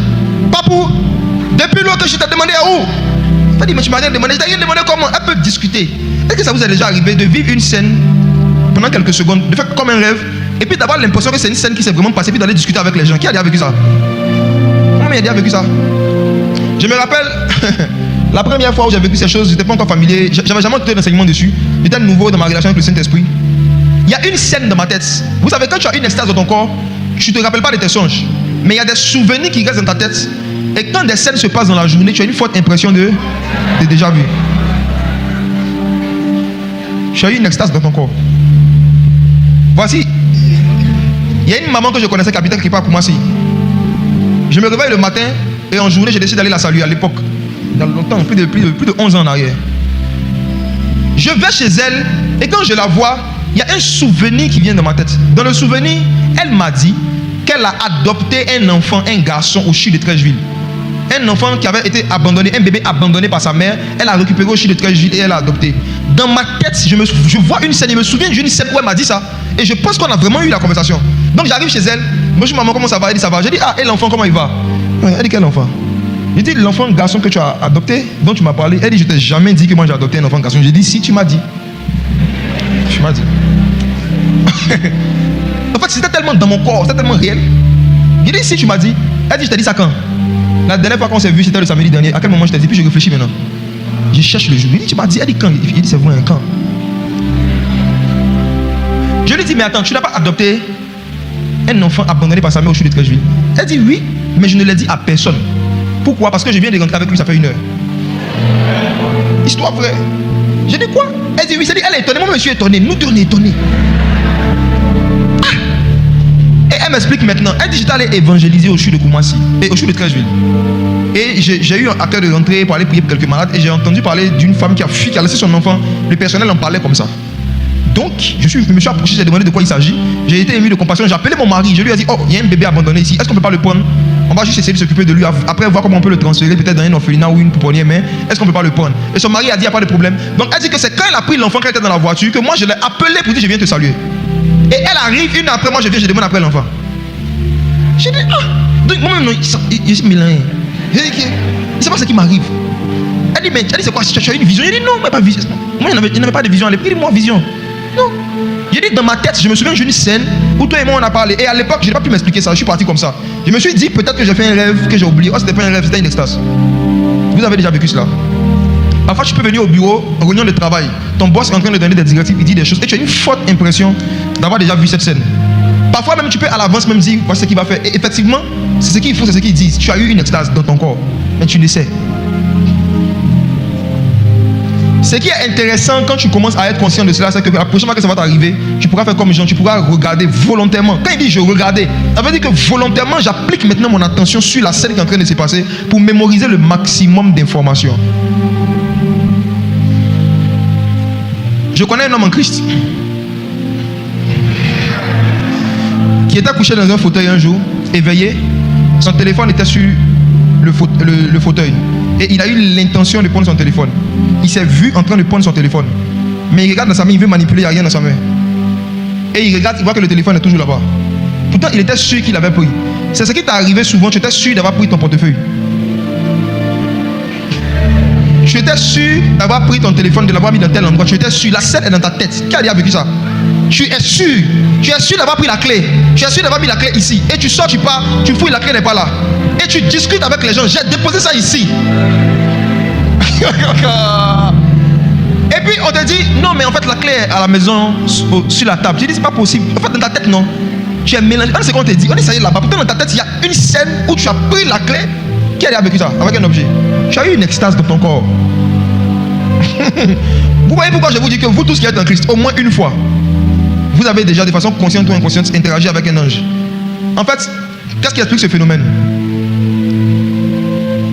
Papou, depuis l'eau que je t'ai demandé à où? Elle dit mais tu m'as rien demandé. Je t'ai rien demandé comment? Elle peut discuter. Est-ce que ça vous est déjà arrivé de vivre une scène pendant quelques secondes, de faire comme un rêve, et puis d'avoir l'impression que c'est une scène qui s'est vraiment passée, puis d'aller discuter avec les gens? Qui a déjà vécu ça? Moi, j'ai déjà vécu ça. Je me rappelle, la première fois où j'ai vécu ces choses, je n'étais pas encore familier, j'avais jamais entendu d'enseignement dessus, j'étais nouveau dans ma relation avec le Saint-Esprit. Il y a une scène dans ma tête. Vous savez, quand tu as une extase dans ton corps, tu ne te rappelles pas de tes songes, mais il y a des souvenirs qui restent dans ta tête. Et quand des scènes se passent dans la journée, tu as une forte impression de déjà vu. Tu as eu une extase dans ton corps. Voici, il y a une maman que je connaissais qui habitait quelque part pour moi aussi. Je me réveille le matin et en journée, j'ai décidé d'aller la saluer à l'époque. Il y a longtemps, plus de 11 ans en arrière. Je vais chez elle et quand je la vois, il y a un souvenir qui vient dans ma tête. Dans le souvenir, elle m'a dit qu'elle a adopté un enfant, un garçon au CHU de Trècheville. Un enfant qui avait été abandonné, un bébé abandonné par sa mère, elle a récupéré au CHU de Trècheville et elle l'a adopté. Dans ma tête, je vois une scène, je me souviens d'une scène où elle m'a dit ça. Et je pense qu'on a vraiment eu la conversation. Donc j'arrive chez elle, bonjour maman, comment ça va? Elle dit ça va. Je dis, ah, et l'enfant, comment il va? Elle dit, quel enfant? Il dit, l'enfant garçon que tu as adopté, dont tu m'as parlé, elle dit, je t'ai jamais dit que moi j'ai adopté un enfant garçon. J'ai dit, si tu m'as dit. Tu m'as dit. En fait, c'était tellement dans mon corps, c'était tellement réel. Il dit, si tu m'as dit. Elle dit, je t'ai dit ça quand? La dernière fois qu'on s'est vu, c'était le samedi dernier. À quel moment je t'ai dit? Puis je réfléchis maintenant. Je cherche le jour. Il dit, tu m'as dit. Elle dit quand? Il dit, c'est vrai, quand? Je lui dis, mais attends, tu n'as pas adopté un enfant abandonné par sa mère au CHU de Treichville? Elle dit, oui, mais je ne l'ai dit à personne. Pourquoi? Parce que je viens de rentrer avec lui, ça fait 1 heure. Histoire vraie. J'ai dit quoi? Elle dit, oui, elle est étonnée. Moi, je suis étonné. Nous deux, on est étonnés. Et elle m'explique maintenant. Elle dit, j'étais allé évangéliser au CHU de Koumassi et au CHU de Treichville. Et j'ai eu un cœur de rentrer pour aller prier pour quelques malades. Et j'ai entendu parler d'une femme qui a fui, qui a laissé son enfant. Le personnel en parlait comme ça. Donc, je me suis approché, j'ai demandé de quoi il s'agit. J'ai été ému de compassion. J'ai appelé mon mari. Je lui ai dit, oh, il y a un bébé abandonné ici. Est-ce qu'on peut pas le prendre? On va juste essayer de s'occuper de lui. Après, voir comment on peut le transférer, peut-être dans un orphelinat ou une pouponnière. Mais est-ce qu'on peut pas le prendre? Et son mari a dit, il n'y a pas de problème. Donc, elle dit que c'est quand elle a pris l'enfant, qu'elle était dans la voiture, que moi, je l'ai appelé pour dire, je viens te saluer. Et elle arrive, 1 heure après, moi, je viens, je demande après l'enfant. J'ai dit, ah. Donc, moi-même, je suis mélangé. Il ne sait pas ce qui m'arrive. Elle dit, mais c'est quoi? Tu as une vision? Il dit, non, mais pas vision. Moi, il n'avait pas de vision à l'époque. Il dit, moi, vision. Non. J'ai dit, dans ma tête, je me souviens d'une scène où toi et moi on a parlé. Et à l'époque, je n'ai pas pu m'expliquer ça. Je suis parti comme ça. Je me suis dit, peut-être que j'ai fait un rêve que j'ai oublié. Oh, c'était pas un rêve, c'était une extase. Vous avez déjà vécu cela? Parfois, tu peux venir au bureau, en réunion de travail. Ton boss est en train de donner des directives, il dit des choses. Et tu as une forte impression d'avoir déjà vu cette scène. Parfois, même, tu peux à l'avance même dire, voici ce qu'il va faire. Et effectivement, c'est ce qu'il faut, c'est ce qu'il dit. Tu as eu une extase dans ton corps. Mais tu le sais. Ce qui est intéressant quand tu commences à être conscient de cela, c'est que la prochaine fois que ça va t'arriver, tu pourras faire comme Jean, tu pourras regarder volontairement. Quand il dit je regardais, ça veut dire que volontairement, j'applique maintenant mon attention sur la scène qui est en train de se passer pour mémoriser le maximum d'informations. Je connais un homme en Christ qui était couché dans un fauteuil un jour, éveillé, son téléphone était sur le fauteuil. Et il a eu l'intention de prendre son téléphone. Il s'est vu en train de prendre son téléphone. Mais il regarde dans sa main, il veut manipuler, il n'y a rien dans sa main. Et il regarde, il voit que le téléphone est toujours là-bas. Pourtant, il était sûr qu'il avait pris. C'est ce qui t'est arrivé souvent, tu étais sûr d'avoir pris ton portefeuille. Tu étais sûr d'avoir pris ton téléphone, de l'avoir mis dans tel endroit. Tu étais sûr, la scène est dans ta tête. Qui a déjà vécu ça? Tu es sûr d'avoir pris la clé. Tu es sûr d'avoir mis la clé ici. Et tu sors, tu pars, tu fouilles, la clé n'est pas là. Et tu discutes avec les gens. J'ai déposé ça ici. Et puis on te dit, non mais en fait la clé est à la maison, sur la table. J'ai dit, c'est pas possible. En fait dans ta tête, non. Tu es mélangé. C'est ce qu'on te dit. On est ça y est là-bas. Pourtant dans ta tête, il y a une scène où tu as pris la clé. Qui a déjà vécu ça? Avec un objet. Tu as eu une extase dans ton corps. Vous voyez pourquoi je vous dis que vous tous qui êtes en Christ, au moins une fois, vous avez déjà de façon consciente ou inconsciente interagi avec un ange. En fait, qu'est-ce qui explique ce phénomène?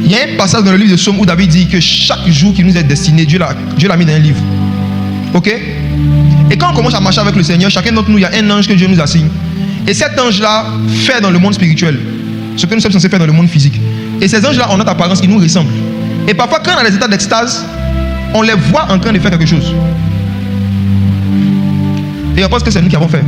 Il y a un passage dans le livre de Psaume où David dit que chaque jour qui nous est destiné, Dieu l'a mis dans un livre. Ok? Et quand on commence à marcher avec le Seigneur, chacun d'entre nous, il y a un ange que Dieu nous assigne. Et cet ange-là fait dans le monde spirituel ce que nous sommes censés faire dans le monde physique. Et ces anges-là ont notre apparence, ils nous ressemblent. Et parfois, quand on a des états d'extase, on les voit en train de faire quelque chose. Et on pense que c'est nous qui avons fait.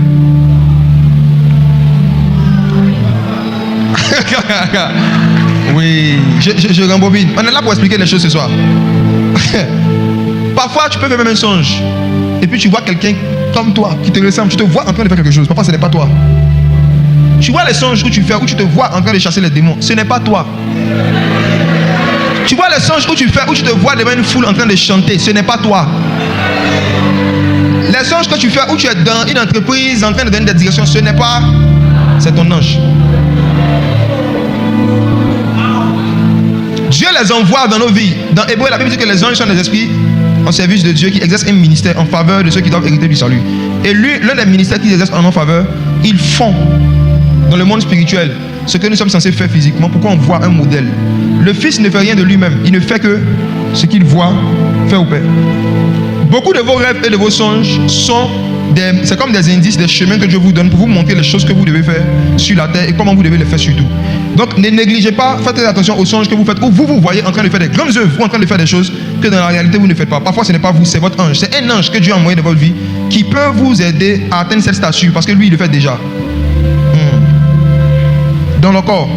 Oui, je rembobine. On est là pour expliquer les choses ce soir. Parfois, tu peux faire même un songe. Et puis tu vois quelqu'un comme toi, qui te ressemble. Tu te vois en train de faire quelque chose. Parfois, ce n'est pas toi. Tu vois les songes où tu fais, où tu te vois en train de chasser les démons. Ce n'est pas toi. Tu vois les songes où tu fais, où tu te vois devant une foule en train de chanter. Ce n'est pas toi. Les songes que tu fais où tu es dans une entreprise en train de donner des directions, ce n'est pas. C'est ton ange. Dieu les envoie dans nos vies. Dans Hébreu, la Bible dit que les anges sont des esprits en service de Dieu qui exercent un ministère en faveur de ceux qui doivent hériter du salut. Et lui, l'un des ministères qu'ils exercent en faveur, ils font dans le monde spirituel ce que nous sommes censés faire physiquement. Pourquoi on voit un modèle? Le Fils ne fait rien de lui-même. Il ne fait que ce qu'il voit faire au Père. Beaucoup de vos rêves et de vos songes sont c'est comme des indices, des chemins que Dieu vous donne pour vous montrer les choses que vous devez faire sur la terre et comment vous devez les faire surtout. Donc ne négligez pas, faites attention aux songes que vous faites où vous voyez en train de faire des grandes œuvres ou en train de faire des choses que dans la réalité vous ne faites pas. Parfois ce n'est pas vous, c'est votre ange. C'est un ange que Dieu a envoyé dans votre vie qui peut vous aider à atteindre cette stature parce que lui il le fait déjà. Dans le corps.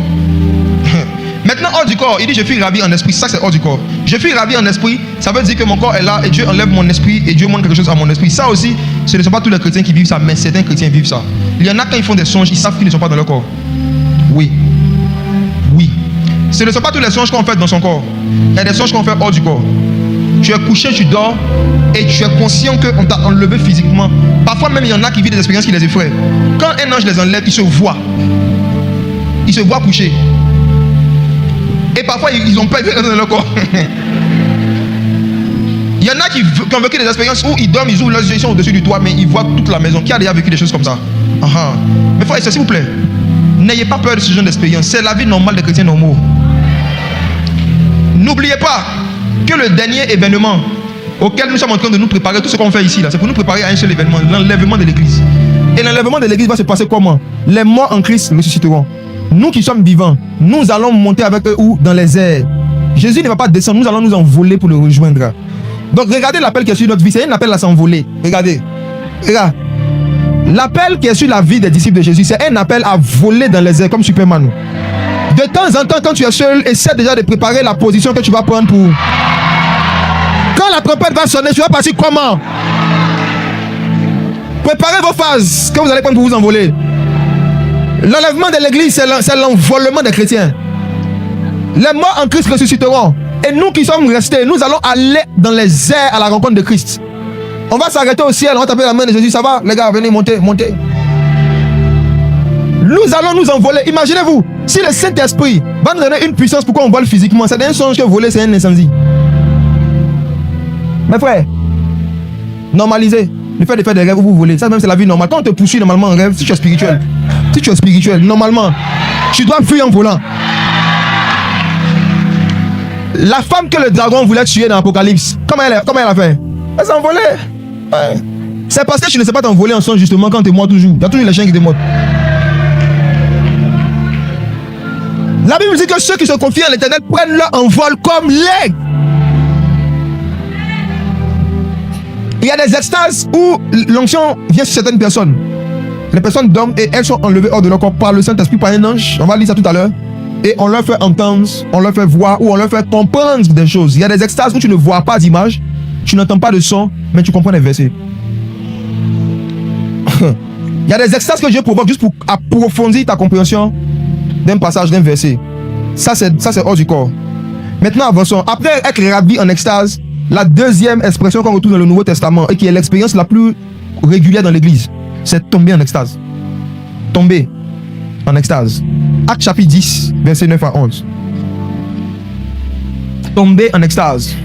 Maintenant, hors du corps, il dit je suis ravi en esprit. Ça, c'est hors du corps. Je suis ravi en esprit, ça veut dire que mon corps est là et Dieu enlève mon esprit et Dieu montre quelque chose à mon esprit. Ça aussi, ce ne sont pas tous les chrétiens qui vivent ça, mais certains chrétiens vivent ça. Il y en a quand ils font des songes, ils savent qu'ils ne sont pas dans leur corps. Oui. Oui. Ce ne sont pas tous les songes qu'on fait dans son corps. Il y a des songes qu'on fait hors du corps. Tu es couché, tu dors et tu es conscient qu'on t'a enlevé physiquement. Parfois même, il y en a qui vivent des expériences qui les effraient. Quand un ange les enlève, ils se voient. Ils se voient couchés. Et parfois, ils ont peur dans leur corps. Il y en a qui ont vécu des expériences où ils dorment, ils ouvrent leurs yeux, ils sont au-dessus du toit, mais ils voient toute la maison. Qui a déjà vécu des choses comme ça? Mais frère, s'il vous plaît, n'ayez pas peur de ce genre d'expérience. C'est la vie normale des chrétiens normaux. N'oubliez pas que le dernier événement auquel nous sommes en train de nous préparer, tout ce qu'on fait ici, c'est pour nous préparer à un seul événement, l'enlèvement de l'église. Et l'enlèvement de l'église va se passer comment? Les morts en Christ ressusciteront. Nous qui sommes vivants, nous allons monter avec eux où? Dans les airs. Jésus ne va pas descendre, nous allons nous envoler pour le rejoindre. Donc regardez l'appel qui est sur notre vie, c'est un appel à s'envoler. Regardez. Regarde. L'appel qui est sur la vie des disciples de Jésus, c'est un appel à voler dans les airs comme Superman. De temps en temps, quand tu es seul, essaie déjà de préparer la position que tu vas prendre pour... Quand la trompette va sonner, tu vas partir comment? Préparez vos phases que vous allez prendre pour vous envoler. L'enlèvement de l'église, c'est l'envolement des chrétiens. Les morts en Christ ressusciteront. Et nous qui sommes restés, nous allons aller dans les airs à la rencontre de Christ. On va s'arrêter au ciel, on va taper la main de Jésus. Ça va, les gars, venez, montez, montez. Nous allons nous envoler. Imaginez-vous, si le Saint-Esprit va nous donner une puissance, pourquoi on vole physiquement? C'est un songe que voler, c'est un incendie. Mes frères, normalisez le fait de faire des rêves où vous volez. Ça même c'est la vie normale. Quand on te poursuit normalement en rêve, si tu es spirituel, normalement, tu dois fuir en volant. La femme que le dragon voulait tuer dans l'Apocalypse, comment elle a fait? Elle s'est envolée. Ouais. C'est parce que tu ne sais pas t'envoler en songe justement quand tu es mort toujours. Il y a toujours les chiens qui te mordent. La Bible dit que ceux qui se confient à l'Éternel prennent leur envol comme l'aigle. Il y a des extases où l'onction vient sur certaines personnes. Les personnes dorment et elles sont enlevées hors de leur corps par le Saint-Esprit, par un ange. On va lire ça tout à l'heure. Et on leur fait entendre, on leur fait voir ou on leur fait comprendre des choses. Il y a des extases où tu ne vois pas d'image, tu n'entends pas de son, mais tu comprends les versets. Il y a des extases que Dieu provoque juste pour approfondir ta compréhension d'un passage, d'un verset. Ça c'est hors du corps. Maintenant avançons. Après être ravi en extase, la deuxième expression qu'on retrouve dans le Nouveau Testament et qui est l'expérience la plus régulière dans l'église, c'est tomber en extase. Tomber en extase. Actes chapitre 10, versets 9 à 11. Tomber en extase.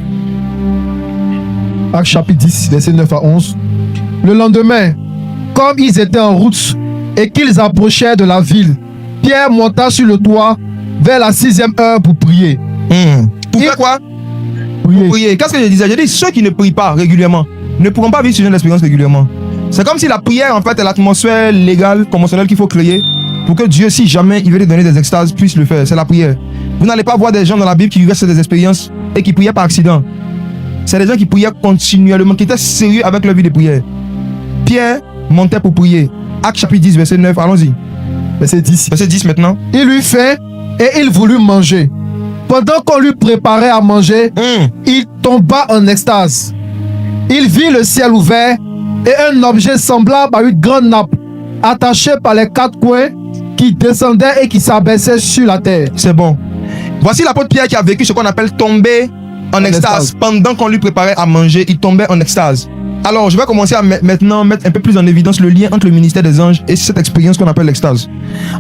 Actes chapitre 10, versets 9 à 11. Le lendemain, comme ils étaient en route et qu'ils approchaient de la ville, Pierre monta sur le toit vers la 6e heure pour prier. Pour faire quoi? Prier. Qu'est-ce que je disais? Je dis ceux qui ne prient pas régulièrement ne pourront pas vivre ce genre d'expérience régulièrement. C'est comme si la prière en fait est l'atmosphère légale, conventionnelle qu'il faut créer pour que Dieu, si jamais il veut te donner des extases, puisse le faire. C'est la prière. Vous n'allez pas voir des gens dans la Bible qui vivaient des expériences et qui priaient par accident. C'est des gens qui priaient continuellement, qui étaient sérieux avec leur vie de prière. Pierre montait pour prier. Actes chapitre 10, verset 9. Allons-y. Verset 10. Verset 10 maintenant. Il eut faim et il voulut manger. Pendant qu'on lui préparait à manger, il tomba en extase. Il vit le ciel ouvert et un objet semblable à une grande nappe, attaché par les 4 coins, qui descendait et qui s'abaissait sur la terre. C'est bon. Voici l'apôtre Pierre qui a vécu ce qu'on appelle tomber en extase. Pendant qu'on lui préparait à manger, il tombait en extase. Alors, je vais commencer à maintenant mettre un peu plus en évidence le lien entre le ministère des anges et cette expérience qu'on appelle l'extase.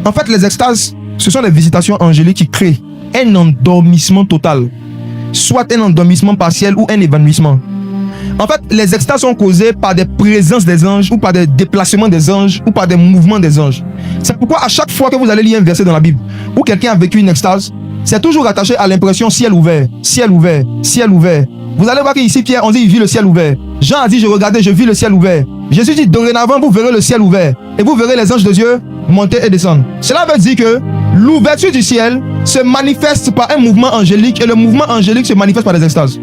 En fait, les extases, ce sont les visitations angéliques qui créent un endormissement total, soit un endormissement partiel ou un évanouissement. En fait, les extases sont causées par des présences des anges ou par des déplacements des anges ou par des mouvements des anges. C'est pourquoi à chaque fois que vous allez lire un verset dans la Bible où quelqu'un a vécu une extase, c'est toujours attaché à l'impression ciel ouvert, ciel ouvert, ciel ouvert. Vous allez voir qu'ici Pierre, on dit il vit le ciel ouvert. Jean a dit je regardais, je vis le ciel ouvert. Jésus dit dorénavant vous verrez le ciel ouvert et vous verrez les anges de Dieu monter et descendre. Cela veut dire que l'ouverture du ciel se manifeste par un mouvement angélique et le mouvement angélique se manifeste par des extases.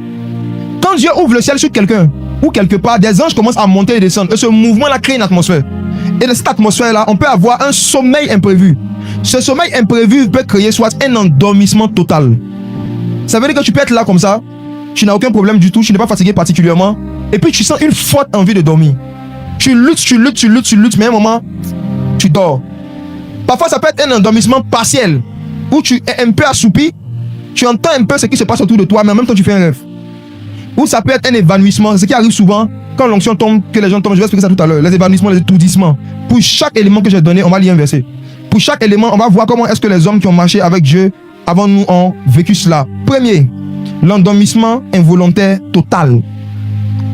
Quand Dieu ouvre le ciel sur quelqu'un ou quelque part, des anges commencent à monter et descendre et ce mouvement-là crée une atmosphère. Et dans cette atmosphère-là, on peut avoir un sommeil imprévu. Ce sommeil imprévu peut créer soit un endormissement total. Ça veut dire que tu peux être là comme ça, tu n'as aucun problème du tout, tu n'es pas fatigué particulièrement, et puis tu sens une forte envie de dormir. Tu luttes, mais à un moment, tu dors. Parfois, ça peut être un endormissement partiel, où tu es un peu assoupi, tu entends un peu ce qui se passe autour de toi, mais en même temps, tu fais un rêve. Ou ça peut être un évanouissement, ce qui arrive souvent, quand l'onction tombe, que les gens tombent, je vais expliquer ça tout à l'heure, les évanouissements, les étourdissements. Pour chaque élément que j'ai donné, on va lire un verset. Pour chaque élément, on va voir comment est-ce que les hommes qui ont marché avec Dieu avant nous ont vécu cela. Premier, l'endormissement involontaire total.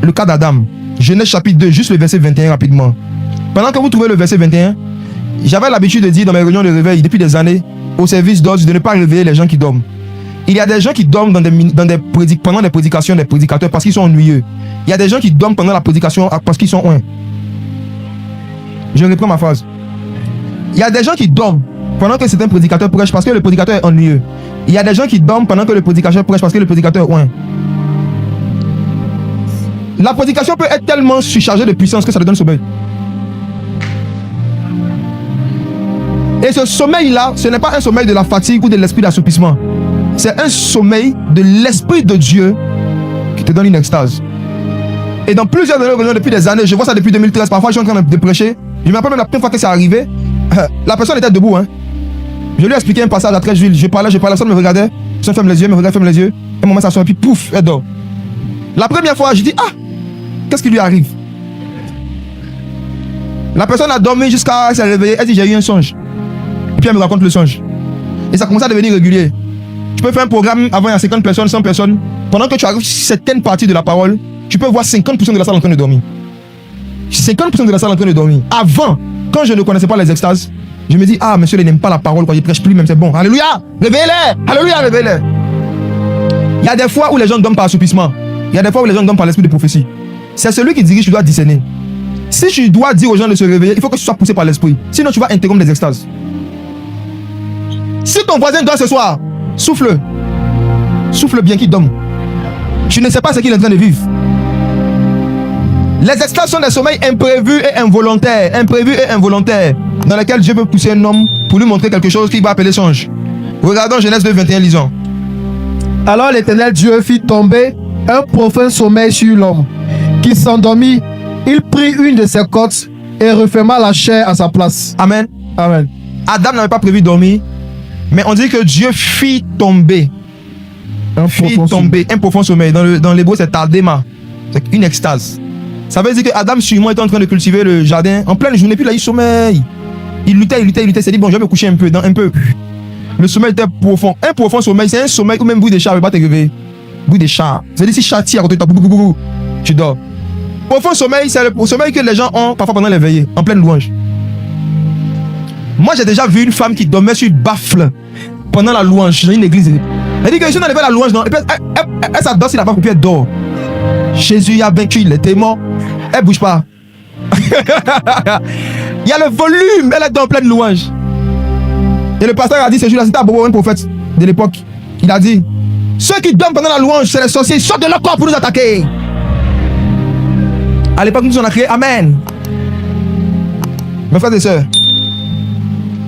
Le cas d'Adam. Genèse chapitre 2, juste le verset 21 rapidement. Pendant que vous trouvez le verset 21, j'avais l'habitude de dire dans mes réunions de réveil depuis des années au service d'ordre de ne pas réveiller les gens qui dorment. Il y a des gens qui dorment pendant les prédications des prédicateurs parce qu'ils sont ennuyeux. Il y a des gens qui dorment pendant la prédication parce qu'ils sont ouins. Je reprends ma phrase. Il y a des gens qui dorment pendant que certains prédicateurs prêchent parce que le prédicateur est ennuyeux. Il y a des gens qui dorment pendant que le prédicateur prêche parce que le prédicateur est ouin. La prédication peut être tellement surchargée de puissance que ça te donne sommeil. Et ce sommeil-là, ce n'est pas un sommeil de la fatigue ou de l'esprit d'assoupissement. C'est un sommeil de l'Esprit de Dieu qui te donne une extase. Et dans plusieurs de nos réunions depuis des années, je vois ça depuis 2013, parfois je suis en train de prêcher, je me rappelle même la première fois que c'est arrivé, la personne était debout. Je lui ai expliqué un passage à 13 juillet, je parlais, la personne me regardait, je ferme les yeux, ferme les yeux, un moment ça sort, et puis pouf, elle dort. La première fois, je dis, qu'est-ce qui lui arrive? La personne a dormi jusqu'à elle s'est réveillée, elle dit, j'ai eu un songe. Et puis elle me raconte le songe. Et ça commence à devenir régulier. Tu peux faire un programme avant il y a 50 personnes, 100 personnes. Pendant que tu arrives sur certaines parties de la parole, tu peux voir 50% de la salle en train de dormir. 50% de la salle en train de dormir. Avant, quand je ne connaissais pas les extases, je me dis, monsieur, il n'aime pas la parole, quoi, il ne prêche plus même, c'est bon. Alléluia, réveillez-les. Alléluia, réveillez-les. Il y a des fois où les gens dorment par assoupissement. Il y a des fois où les gens dorment par l'esprit de prophétie. C'est celui qui dirige, tu dois discerner. Si tu dois dire aux gens de se réveiller, il faut que tu sois poussé par l'esprit. Sinon, tu vas interrompre des extases. Si ton voisin dort ce soir, souffle. Souffle bien qu'il dorme. Tu ne sais pas ce qu'il est en train de vivre. Les extases sont des sommeils imprévus et involontaires. Imprévus et involontaires. Dans lesquels Dieu peut pousser un homme pour lui montrer quelque chose qu'il va appeler songe. Regardons Genèse 2, 21, lisons. Alors l'Éternel Dieu fit tomber un profond sommeil sur l'homme, qui s'endormit. Il prit une de ses côtes et referma la chair à sa place. Amen. Amen. Adam n'avait pas prévu dormir, mais on dit que Dieu fit tomber. Un profond sommeil. Dans l'hébreu, c'est tardema. C'est une extase. Ça veut dire que Adam, sûrement, était en train de cultiver le jardin en pleine journée, puis là, il sommeille. Il luttait. Il s'est dit, bon, je vais me coucher un peu. Le sommeil était profond. Un profond sommeil, c'est un sommeil où même bruit des chats ne va pas te réveiller. Bruit des chats. C'est-à-dire, si chat tire à côté de toi, tu dors. Profond sommeil, c'est le sommeil que les gens ont parfois pendant les veillées, en pleine louange. Moi, j'ai déjà vu une femme qui dormait sur baffle pendant la louange dans une église. Elle dit que je n'enlevais la louange, non. Et puis, elle s'adore sur la femme, puis elle dort. Jésus a vaincu, il était mort. Elle ne bouge pas. Il y a le volume, elle est dans pleine louange. Et le pasteur a dit ce jour-là, c'était un prophète de l'époque. Il a dit, ceux qui dorment pendant la louange, c'est les sorciers, sortent de leur corps pour nous attaquer. À l'époque, nous on a crié Amen. Mes frères et sœurs,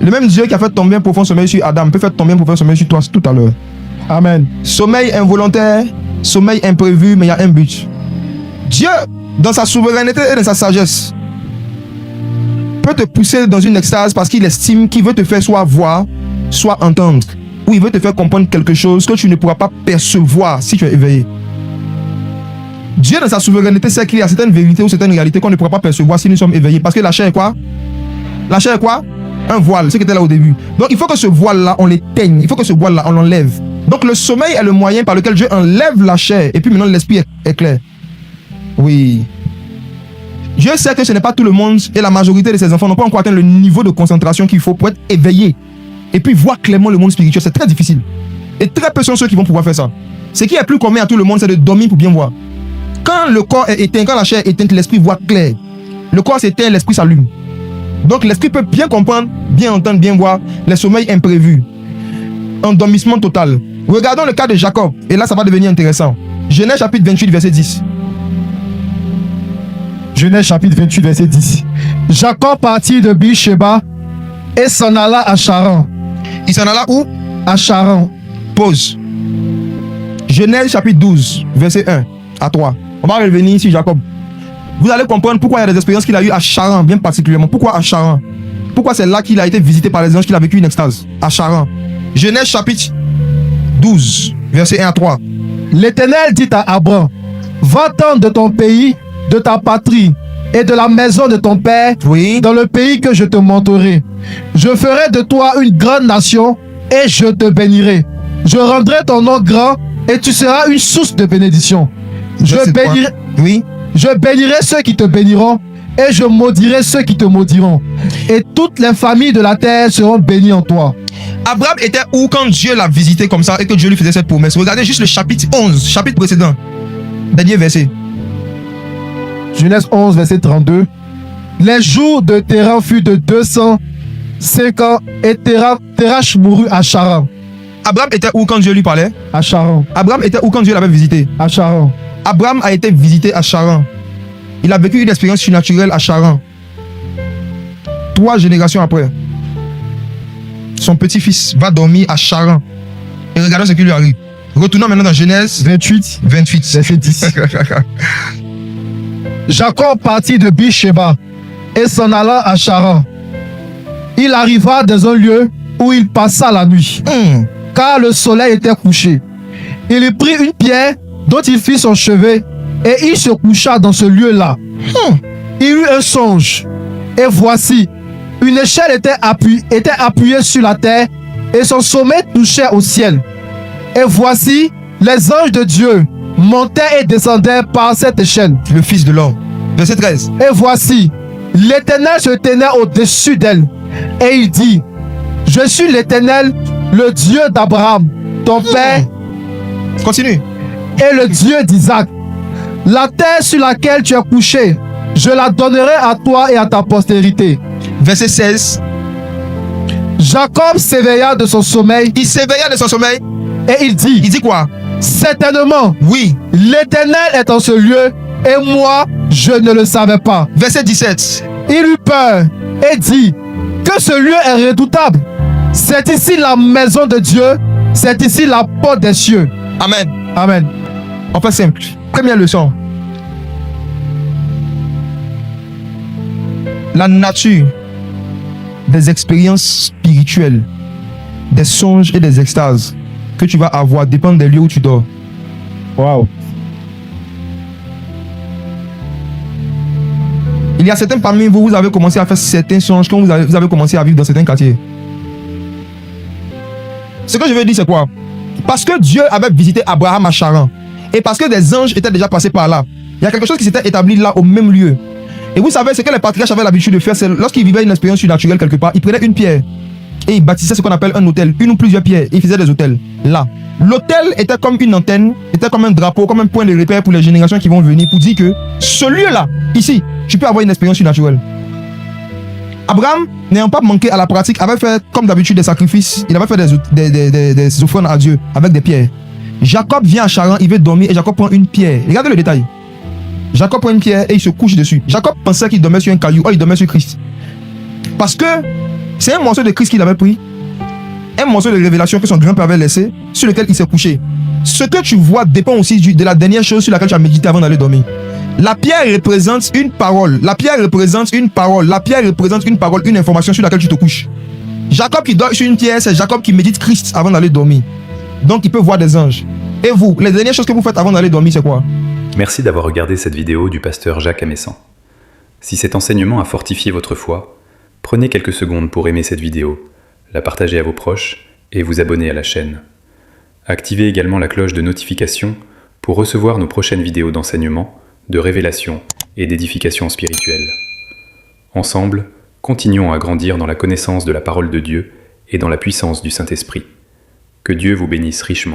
le même Dieu qui a fait tomber un profond sommeil sur Adam peut faire tomber un profond sommeil sur toi tout à l'heure. Amen. Sommeil involontaire, sommeil imprévu, mais il y a un but. Dieu, dans sa souveraineté et dans sa sagesse, peut te pousser dans une extase parce qu'il estime qu'il veut te faire soit voir, soit entendre. Ou il veut te faire comprendre quelque chose que tu ne pourras pas percevoir si tu es éveillé. Dieu, dans sa souveraineté, sait qu'il y a certaines vérités ou certaines réalités qu'on ne pourra pas percevoir si nous sommes éveillés. Parce que la chair est quoi? La chair est quoi? Un voile, ce qui était là au début. Donc il faut que ce voile-là, on l'éteigne. Il faut que ce voile-là, on l'enlève. Donc le sommeil est le moyen par lequel Dieu enlève la chair. Et puis maintenant, l'esprit est clair. Oui. Dieu sait que ce n'est pas tout le monde et la majorité de ses enfants n'ont pas encore atteint le niveau de concentration qu'il faut pour être éveillé. Et puis voir clairement le monde spirituel, c'est très difficile. Et très peu sont ceux qui vont pouvoir faire ça. Ce qui est plus commun à tout le monde, c'est de dormir pour bien voir. Quand le corps est éteint, quand la chair est éteinte, l'esprit voit clair. Le corps s'éteint, l'esprit s'allume. Donc l'esprit peut bien comprendre, bien entendre, bien voir les sommeils imprévus. Endormissement total. Regardons le cas de Jacob. Et là, ça va devenir intéressant. Genèse chapitre 28, verset 10. Genèse chapitre 28, verset 10. Jacob partit de Beersheba et s'en alla à Charan. Il s'en alla où? À Charan. Pause. Genèse chapitre 12, verset 1 à 3. On va revenir sur Jacob. Vous allez comprendre pourquoi il y a des expériences qu'il a eues à Charan, bien particulièrement. Pourquoi à Charan? Pourquoi c'est là qu'il a été visité par les anges, qu'il a vécu une extase? À Charan. Genèse chapitre 12, verset 1 à 3. L'Éternel dit à Abraham, va-t'en de ton pays, de ta patrie et de la maison de ton père, Oui. dans le pays que je te montrerai. Je ferai de toi une grande nation et je te bénirai. Je rendrai ton nom grand et tu seras une source de bénédiction. Verset 3. Oui. Je bénirai ceux qui te béniront et je maudirai ceux qui te maudiront. Et toutes les familles de la terre seront bénies en toi. Abraham était où quand Dieu l'a visité comme ça et que Dieu lui faisait cette promesse? Regardez juste le chapitre 11, chapitre précédent. Dernier verset. Genèse 11, verset 32. Les jours de Téran furent de 205 ans et Térach mourut à Charan. Abraham était où quand Dieu lui parlait? À Charan. Abraham était où quand Dieu l'avait visité? À Charan. Abraham a été visité à Charan. Il a vécu une expérience surnaturelle à Charan. 3 générations après, son petit-fils va dormir à Charan. Et regardez ce qui lui arrive. Retournons maintenant dans Genèse 28, 28. verset 10. Jacob partit de Beersheba et s'en alla à Charan. Il arriva dans un lieu où il passa la nuit, car le soleil était couché. Il y prit une pierre dont il fit son chevet et il se coucha dans ce lieu-là. Il eut un songe et voici, une échelle était appuyée sur la terre et son sommet touchait au ciel. Et voici, les anges de Dieu montaient et descendaient par cette échelle. Le fils de l'homme. Verset 13. Et voici, l'Éternel se tenait au-dessus d'elle. Et il dit, je suis l'Éternel, le Dieu d'Abraham, ton père, Continue. et le Dieu d'Isaac. La terre sur laquelle tu es couché, je la donnerai à toi et à ta postérité. Verset 16. Jacob s'éveilla de son sommeil Il s'éveilla de son sommeil. et il dit, Il dit quoi? certainement, Oui. l'Éternel est en ce lieu et moi, je ne le savais pas. Verset 17. Il eut peur et dit que ce lieu est redoutable. C'est ici la maison de Dieu, c'est ici la porte des cieux. Amen. Amen. On fait simple. Première leçon. La nature des expériences spirituelles, des songes et des extases que tu vas avoir dépend des lieux où tu dors. Wow. Il y a certains parmi vous, vous avez commencé à faire certains songes quand vous avez commencé à vivre dans certains quartiers. Ce que je veux dire, c'est quoi? Parce que Dieu avait visité Abraham à Charan et parce que des anges étaient déjà passés par là, il y a quelque chose qui s'était établi là au même lieu. Et vous savez, ce que les patriarches avaient l'habitude de faire, c'est lorsqu'ils vivaient une expérience surnaturelle quelque part, ils prenaient une pierre et ils bâtissaient ce qu'on appelle un hôtel, une ou plusieurs pierres, et ils faisaient des hôtels là. L'hôtel était comme une antenne, était comme un drapeau, comme un point de repère pour les générations qui vont venir, pour dire que ce lieu-là, ici, tu peux avoir une expérience surnaturelle. Abraham, n'ayant pas manqué à la pratique, avait fait comme d'habitude des sacrifices, il avait fait des offrandes à Dieu avec des pierres. Jacob vient à Charan, il veut dormir et Jacob prend une pierre. Regardez le détail. Jacob prend une pierre et il se couche dessus. Jacob pensait qu'il dormait sur un caillou, or il dormait sur Christ. Parce que c'est un morceau de Christ qu'il avait pris, un morceau de révélation que son grand-père avait laissé, sur lequel il s'est couché. Ce que tu vois dépend aussi de la dernière chose sur laquelle tu as médité avant d'aller dormir. La pierre représente une parole. La pierre représente une parole. La pierre représente une parole, une information sur laquelle tu te couches. Jacob qui dort sur une pierre, c'est Jacob qui médite Christ avant d'aller dormir. Donc il peut voir des anges. Et vous, les dernières choses que vous faites avant d'aller dormir, c'est quoi? Merci d'avoir regardé cette vidéo du pasteur Jacques Amessant. Si cet enseignement a fortifié votre foi, prenez quelques secondes pour aimer cette vidéo, la partager à vos proches et vous abonner à la chaîne. Activez également la cloche de notification pour recevoir nos prochaines vidéos d'enseignement, de révélation et d'édification spirituelle. Ensemble, continuons à grandir dans la connaissance de la parole de Dieu et dans la puissance du Saint-Esprit. Que Dieu vous bénisse richement.